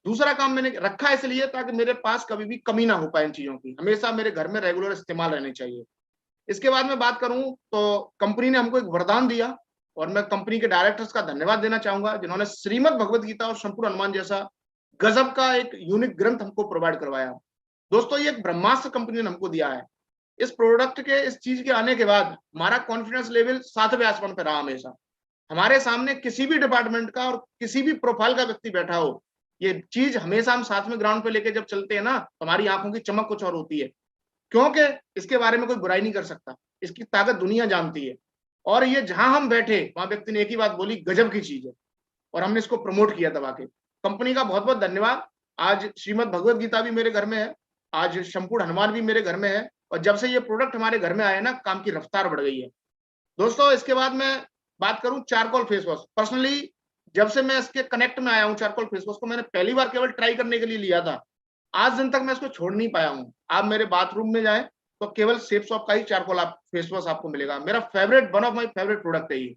दूसरा काम मैंने रखा इसलिए ताकि मेरे पास कभी भी कमी ना हो पाए इन चीजों की, हमेशा मेरे घर में रेगुलर इस्तेमाल रहने चाहिए। इसके बाद में बात करूं तो कंपनी ने हमको एक वरदान दिया और मैं कंपनी के डायरेक्टर्स का धन्यवाद देना चाहूंगा, जिन्होंने श्रीमद् भगवत गीता और संपूर्ण हनुमान जैसा गजब का एक यूनिक ग्रंथ हमको प्रोवाइड करवाया। दोस्तों, ये एक ब्रह्मास्त्र कंपनी ने हमको दिया है। इस प्रोडक्ट के, इस चीज के आने के बाद हमारा कॉन्फिडेंस लेवल 7वें आसमान पर रहा हमेशा। हमारे सामने किसी भी डिपार्टमेंट का और किसी भी प्रोफाइल का व्यक्ति बैठा हो, ये चीज हमेशा हम साथ में ग्राउंड पे लेके जब चलते हैं ना, तो हमारी आंखों की चमक कुछ और होती है, क्योंकि इसके बारे में कोई बुराई नहीं कर सकता, इसकी ताकत दुनिया जानती है। और ये जहां हम बैठे वहां व्यक्ति ने एक ही बात बोली, गजब की चीज है, और हमने इसको प्रमोट किया दबा के। कंपनी का बहुत बहुत धन्यवाद। आज श्रीमद् भगवत गीता भी मेरे घर में है, आज संपूर्ण हनुमान भी मेरे घर में है, और जब से ये प्रोडक्ट हमारे घर में आए ना, काम की रफ्तार बढ़ गई है। दोस्तों, इसके बाद मैं बात करूं चारकोल फेस वॉश। पर्सनली जब से मैं इसके कनेक्ट में आया हूं, चारकोल फेस वॉश को मैंने पहली बार केवल ट्राई करने के लिए लिया था, आज दिन तक मैं इसको छोड़ नहीं पाया हूं। आप मेरे बाथरूम में जाएं तो केवल सेफ शॉप का ही चारकोल फेस वॉश आपको मिलेगा। मेरा favourite, one of my favourite product है ये।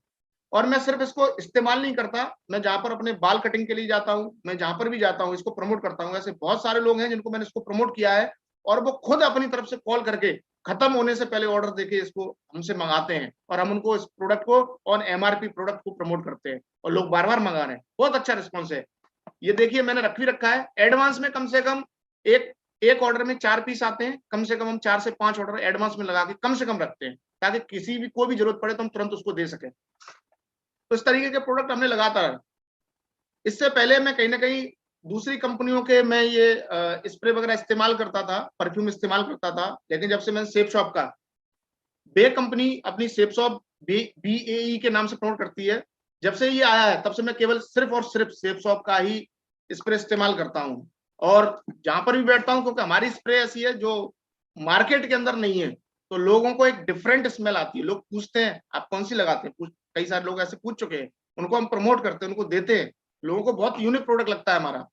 और मैं सिर्फ इसको इस्तेमाल नहीं करता, मैं जहां पर अपने बाल कटिंग के लिए जाता हूं, मैं जहां पर भी जाता हूं इसको प्रमोट करता हूं। ऐसे बहुत सारे लोग हैं जिनको मैंने इसको प्रमोट किया है और वो खुद अपनी तरफ से कॉल करके खत्म होने से पहले ऑर्डर देके इसको हमसे मंगाते हैं, और हम उनको इस प्रोडक्ट को ऑन एमआरपी प्रोडक्ट को प्रमोट करते हैं और लोग बार बार मंगा रहे हैं। बहुत अच्छा रिस्पॉन्स है। ये देखिए, मैंने रख भी रखा है एडवांस में, कम से कम एक ऑर्डर में 4 पीस आते हैं, कम से कम हम 4 से 5 ऑर्डर एडवांस में लगा के कम से कम रखते हैं, ताकि किसी भी कोई भी जरूरत पड़े तो हम तुरंत उसको दे सकें। तो इस तरीके के प्रोडक्ट हमने लगातार, इससे पहले मैं कहीं ना कहीं दूसरी कंपनियों के मैं ये स्प्रे वगैरह इस्तेमाल करता था, परफ्यूम इस्तेमाल करता था, लेकिन जब से मैंने सेफ शॉप का, बे कंपनी अपनी सेफ शॉप BAE के नाम से प्रमोट करती है, जब से ये आया है तब से मैं केवल सिर्फ और सिर्फ सेफ शॉप का ही स्प्रे इस्तेमाल करता हूँ। और जहां पर भी बैठता हूँ, क्योंकि हमारी स्प्रे ऐसी है जो मार्केट के अंदर नहीं है, तो लोगों को एक डिफरेंट स्मेल आती है। लोग पूछते हैं आप कौन सी लगाते हैं, कई सारे लोग ऐसे पूछ चुके हैं, उनको हम प्रमोट करते हैं, उनको देते हैं, लोगों को बहुत यूनिक प्रोडक्ट लगता है हमारा।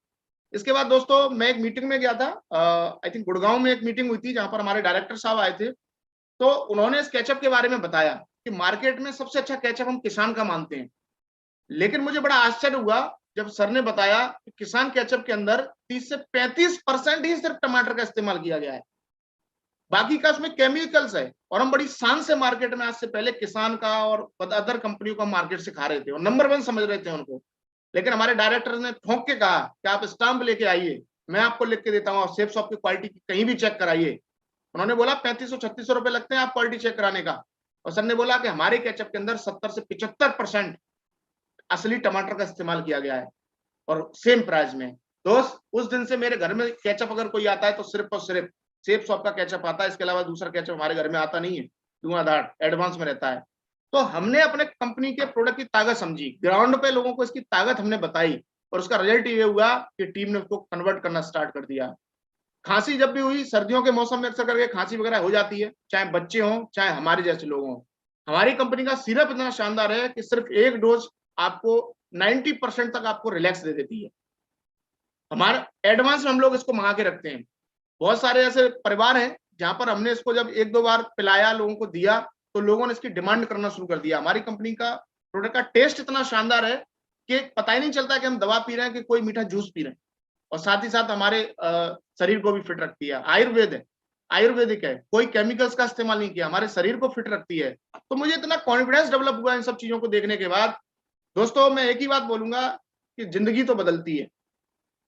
इसके बाद दोस्तों मैं एक मीटिंग में गया था, आई थिंक गुड़गांव में एक मीटिंग हुई थी जहां पर हमारे डायरेक्टर साहब आए थे। तो उन्होंने इस केचप के बारे में बताया कि मार्केट में सबसे अच्छा केचप हम किसान का मानते हैं, लेकिन मुझे बड़ा आश्चर्य हुआ जब सर ने बताया कि किसान केचप के अंदर 30 से 35% ही सिर्फ टमाटर का इस्तेमाल किया गया है, बाकी का उसमें केमिकल्स है। और हम बड़ी शान से मार्केट में आज से पहले किसान का और अदर कंपनियों का मार्केट से खा रहे थे और नंबर 1 समझ रहे थे उनको, लेकिन हमारे डायरेक्टर ने ठोक के कहा कि आप स्टाम्प लेके आइए, मैं आपको लिख के देता हूँ, और सेफ शॉप की क्वालिटी कहीं भी चेक कराइए। उन्होंने बोला 3500-3600 रुपए लगते हैं आप क्वालिटी चेक कराने का, और सर ने बोला कि हमारे केचप के अंदर 70 से 75% असली टमाटर का इस्तेमाल किया गया है और सेम प्राइस में। दोस्त उस दिन से मेरे घर में केचप अगर कोई आता है तो सिर्फ और सिर्फ सेफ शॉप का केचप आता है, इसके अलावा दूसरा केचप हमारे घर में आता नहीं है, धुआंधार एडवांस में रहता है। तो हमने अपने कंपनी के प्रोडक्ट की ताकत समझी, ग्राउंड पे लोगों को इसकी ताकत हमने बताई, और उसका रिजल्ट ये हुआ कि टीम ने उसको कन्वर्ट करना स्टार्ट कर दिया। खांसी जब भी हुई, सर्दियों के मौसम में अक्सर करके खांसी वगैरह हो जाती है, चाहे बच्चे हों चाहे हमारे जैसे लोग हों। हमारी कंपनी का सिरप इतना शानदार है कि सिर्फ एक डोज आपको 90% तक आपको रिलैक्स दे देती है। हमारे एडवांस में हम लोग इसको मंगा के रखते हैं। बहुत सारे ऐसे परिवार हैं जहां पर हमने इसको जब 1-2 बार पिलाया, लोगों को दिया, तो लोगों ने इसकी डिमांड करना शुरू कर दिया। हमारी कंपनी का प्रोडक्ट का टेस्ट इतना शानदार है कि पता ही नहीं चलता कि हम दवा पी रहे हैं कि कोई मीठा जूस पी रहे हैं, और साथ ही साथ हमारे शरीर को भी फिट रखती है। आयुर्वेद है, आयुर्वेदिक है, कोई केमिकल्स का इस्तेमाल नहीं किया, हमारे शरीर को फिट रखती है। तो मुझे इतना कॉन्फिडेंस डेवलप हुआ इन सब चीजों को देखने के बाद। दोस्तों मैं एक ही बात बोलूंगा कि जिंदगी तो बदलती है,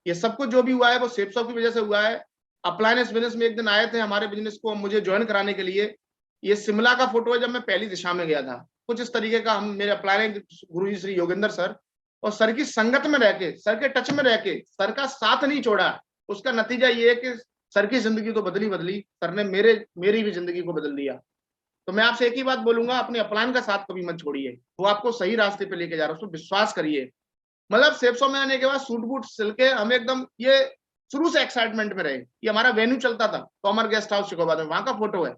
ये सब कुछ जो भी हुआ है वो सेफ शॉप की वजह से हुआ है। अप्लायंस बिजनेस में एक दिन आए थे हमारे बिजनेस को मुझे ज्वाइन कराने के लिए। ये शिमला का फोटो है जब मैं पहली दिशा में गया था, कुछ इस तरीके का। हम मेरे अप्लायंस गुरुजी श्री योगेंद्र सर, और सर की संगत में रह के, सर के टच में रह के, सर का साथ नहीं छोड़ा, उसका नतीजा ये है कि सर की जिंदगी तो बदली, सर ने मेरी भी जिंदगी को बदल दिया। तो मैं आपसे एक ही बात बोलूंगा, अपने अपलायन का साथ कभी मत छोड़िए, वो आपको सही रास्ते पे लेके जा रहा है, उस पर विश्वास करिए। मतलब सेफ शॉप में आने के बाद सूट बूट सिल के हम एकदम ये शुरू से एक्साइटमेंट में रहे। ये हमारा वेन्यू चलता था कॉमर गेस्ट हाउस शिकोबाद में, वहां का फोटो है,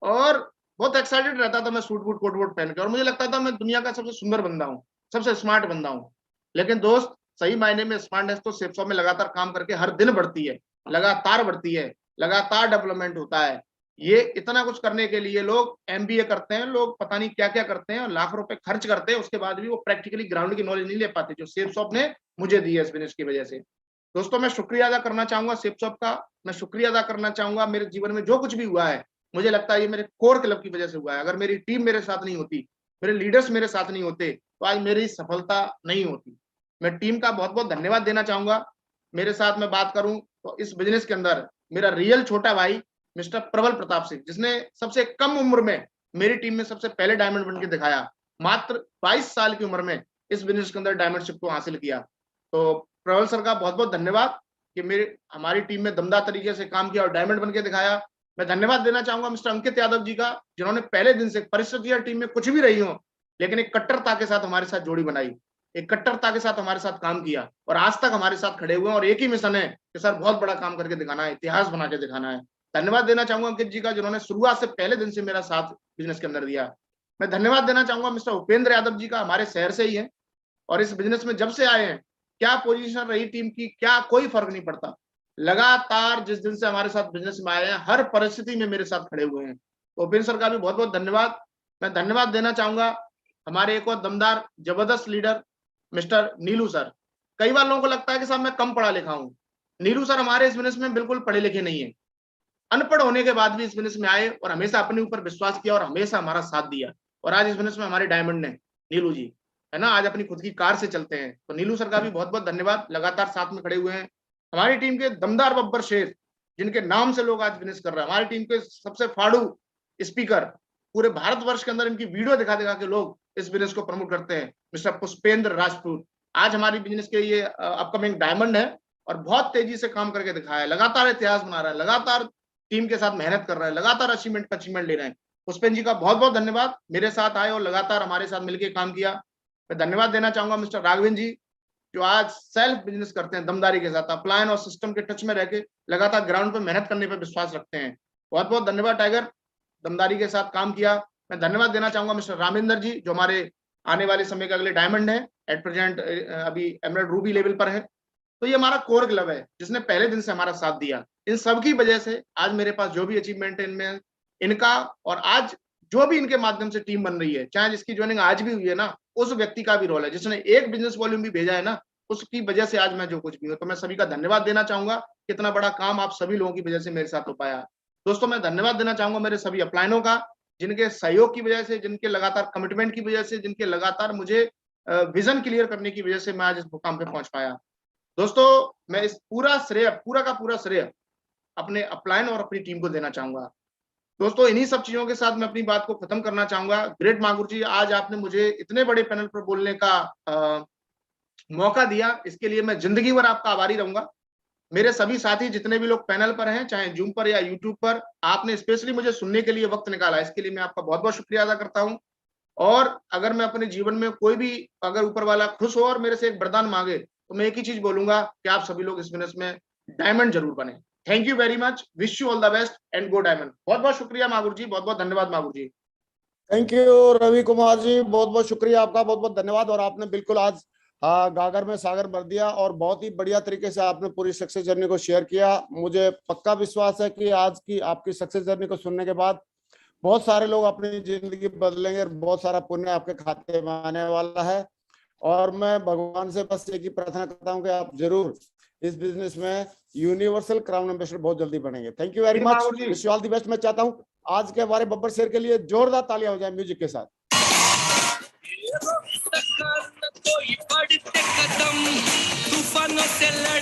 और बहुत एक्साइटेड रहता था मैं सूट बूट कोट वोट पहन के, और मुझे लगता था मैं दुनिया का सबसे सुंदर बंदा हूँ, सबसे स्मार्ट बंदा हूँ। लेकिन दोस्त सही मायने में स्मार्टनेस तो सेफ शॉप में लगातार काम करके हर दिन बढ़ती है, लगातार बढ़ती है, लगातार डेवलपमेंट होता है। ये इतना कुछ करने के लिए लोग MBA करते हैं, लोग पता नहीं क्या क्या करते हैं और लाख रुपए खर्च करते हैं, उसके बाद भी वो प्रैक्टिकली ग्राउंड की नॉलेज नहीं ले पाते जो सेफ शॉप ने मुझे दी है इस बिजनेस की वजह से। दोस्तों मैं शुक्रिया अदा करना चाहूंगा सेफ शॉप का, मैं शुक्रिया अदा करना चाहूंगा मेरे जीवन में जो कुछ भी हुआ है, मुझे लगता है ये मेरे कोर क्लब की वजह से हुआ है। अगर मेरी टीम मेरे साथ नहीं होती, मेरे लीडर्स मेरे साथ नहीं होते, तो आज मेरी सफलता नहीं होती। मैं टीम का बहुत बहुत धन्यवाद देना चाहूंगा। मेरे साथ मैं बात करूं तो इस बिजनेस के अंदर मेरा रियल छोटा भाई मिस्टर प्रबल प्रताप सिंह, जिसने सबसे कम उम्र में मेरी टीम में सबसे पहले डायमंड बन के दिखाया, मात्र 22 साल की उम्र में इस बिजनेस के अंदर डायमंडशिप को हासिल किया। तो प्रबल सर का बहुत बहुत धन्यवाद कि हमारी टीम में दमदार तरीके से काम किया और डायमंड बन के दिखाया। मैं धन्यवाद देना चाहूंगा मिस्टर अंकित यादव जी का, जिन्होंने पहले दिन से परिस्थितियां टीम में कुछ भी रही हो, लेकिन एक कट्टरता के साथ हमारे साथ जोड़ी बनाई, एक कट्टरता के साथ हमारे साथ काम किया, और आज तक हमारे साथ खड़े हुए हैं। और एक ही मिशन है कि सर बहुत बड़ा काम करके दिखाना है, इतिहास बना के दिखाना है। धन्यवाद देना चाहूंगा अंकित जी का, जिन्होंने शुरुआत से पहले दिन से मेरा साथ बिजनेस के अंदर दिया। मैं धन्यवाद देना चाहूंगा मिस्टर उपेंद्र यादव जी का, हमारे शहर से ही है, और इस बिजनेस में जब से आए हैं, क्या पोजीशन रही टीम की, क्या कोई फर्क नहीं पड़ता, लगातार जिस दिन से हमारे साथ बिजनेस में आए हैं हर परिस्थिति में मेरे साथ खड़े हुए हैं। तो उपेंद्र सर का भी बहुत बहुत धन्यवाद। मैं धन्यवाद देना चाहूंगा हमारे एक और दमदार जबरदस्त लीडर मिस्टर नीलू सर। कई बार लोगों को लगता है कि साहब मैं कम पढ़ा लिखा हूं, नीलू सर हमारे इस बिजनेस में बिल्कुल पढ़े लिखे नहीं है, अनपढ़ होने के बाद भी इस बिजनेस में आए और हमेशा अपने ऊपर विश्वास किया और हमेशा हमारा साथ दिया, और आज इस बिजनेस में हमारे डायमंड ने नीलू जी है ना, आज अपनी खुद की कार से चलते हैं। तो नीलू सर का भी बहुत बहुत धन्यवाद, लगातार साथ में खड़े हुए हैं। हमारी टीम के दमदार बब्बर शेर, जिनके नाम से लोग आज बिजनेस कर रहे हैं, हमारी टीम के सबसे फाड़ू स्पीकर, पूरे भारतवर्ष के अंदर इनकी वीडियो दिखा दिखा के लोग इस बिजनेस को प्रमोट करते हैं, मिस्टर पुष्पेंद्र राजपूत। आज हमारी बिजनेस के ये अपकमिंग डायमंड है, और बहुत तेजी से काम करके दिखाया है, लगातार इतिहास बना रहा है, लगातार टीम के साथ मेहनत कर रहा है, लगातार अचीवमेंट ले रहे हैं। पुष्पेंद्र जी का बहुत बहुत धन्यवाद, मेरे साथ आए और लगातार हमारे साथ मिलकर काम किया। मैं धन्यवाद देना चाहूंगा मिस्टर राघवेंद्र जी, जो आज सेल्फ बिजनेस करते हैं दमदारी के साथ, अपलायन और सिस्टम के टच में रह के लगातार ग्राउंड पे मेहनत करने पे विश्वास रखते हैं। बहुत बहुत धन्यवाद टाइगर, दमदारी के साथ काम किया। मैं धन्यवाद देना चाहूंगा मिस्टर रामेंद्र जी, जो हमारे आने वाले समय के अगले डायमंड है, एट प्रेजेंट अभी एमराल्ड रूबी लेवल पर है। तो ये हमारा कोर क्लब है जिसने पहले दिन से हमारा साथ दिया। इन सब की वजह से आज मेरे पास जो भी अचीवमेंट है इनमें इनका, और आज जो भी इनके माध्यम से टीम बन रही है, चाहे जिसकी ज्वाइनिंग आज भी हुई है ना, उस व्यक्ति का भी रोल है, जिसने एक बिजनेस वॉल्यूम भी भेजा है ना, उसकी वजह से आज मैं जो कुछ भी हूं। तो मैं सभी का धन्यवाद देना चाहूंगा, कितना बड़ा काम आप सभी लोगों की वजह से मेरे साथ हो पाया। दोस्तों मैं धन्यवाद देना चाहूंगा मेरे सभी अपलाइनों का, जिनके सहयोग की वजह से, जिनके लगातार कमिटमेंट की वजह से, जिनके लगातार मुझे विजन क्लियर करने की वजह से मैं आज इस मुकाम पे पहुंच पाया। दोस्तों मैं इस पूरा का पूरा श्रेय अपने अपलाइन और अपनी टीम को देना चाहूंगा। दोस्तों इन्हीं सब चीजों के साथ मैं अपनी बात को खत्म करना चाहूंगा। ग्रेट मागुर जी, आज आपने मुझे इतने बड़े पैनल पर बोलने का मौका दिया, इसके लिए मैं जिंदगी भर आपका आभारी रहूंगा। मेरे सभी साथी जितने भी लोग पैनल पर हैं, चाहे जूम पर या यूट्यूब पर, आपने स्पेशली मुझे सुनने के लिए वक्त निकाला, इसके लिए मैं आपका बहुत बहुत शुक्रिया अदा करता हूं। और अगर मैं अपने जीवन में कोई भी, अगर ऊपर वाला खुश हो और मेरे से एक वरदान मांगे, तो मैं एक ही चीज बोलूंगा कि आप सभी लोग इस बिजनेस में डायमंड जरूर बने। Thank you very much, wish you all the best and go diamond. बहुत बहुत शुक्रिया मागुर जी, बहुत बहुत धन्यवाद मागुर जी। थैंक यू रवि कुमार जी, बहुत बहुत शुक्रिया आपका, बहुत बहुत धन्यवाद। और आपने बिल्कुल आज गागर में सागर भर दिया और बहुत ही बढ़िया तरीके से आपने पूरी सक्सेस जर्नी को शेयर किया। मुझे पक्का विश्वास है कि आज की आपकी सक्सेस जर्नी को सुनने के बाद बहुत सारे लोग अपनी जिंदगी बदलेंगे और बहुत सारा पुण्य आपके खाते में आने वाला है। और मैं भगवान से बस एक ही प्रार्थना करता हूँ कि आप जरूर इस बिजनेस में यूनिवर्सल क्राउन एम्बेसडर बहुत जल्दी बनेंगे। Thank you very much, wish you all the best. मैं चाहता हूँ आज के हमारे बब्बर शेर के लिए जोरदार तालियां हो जाए म्यूजिक के साथ। कोई बढ़ते कदम तूफानों से लड़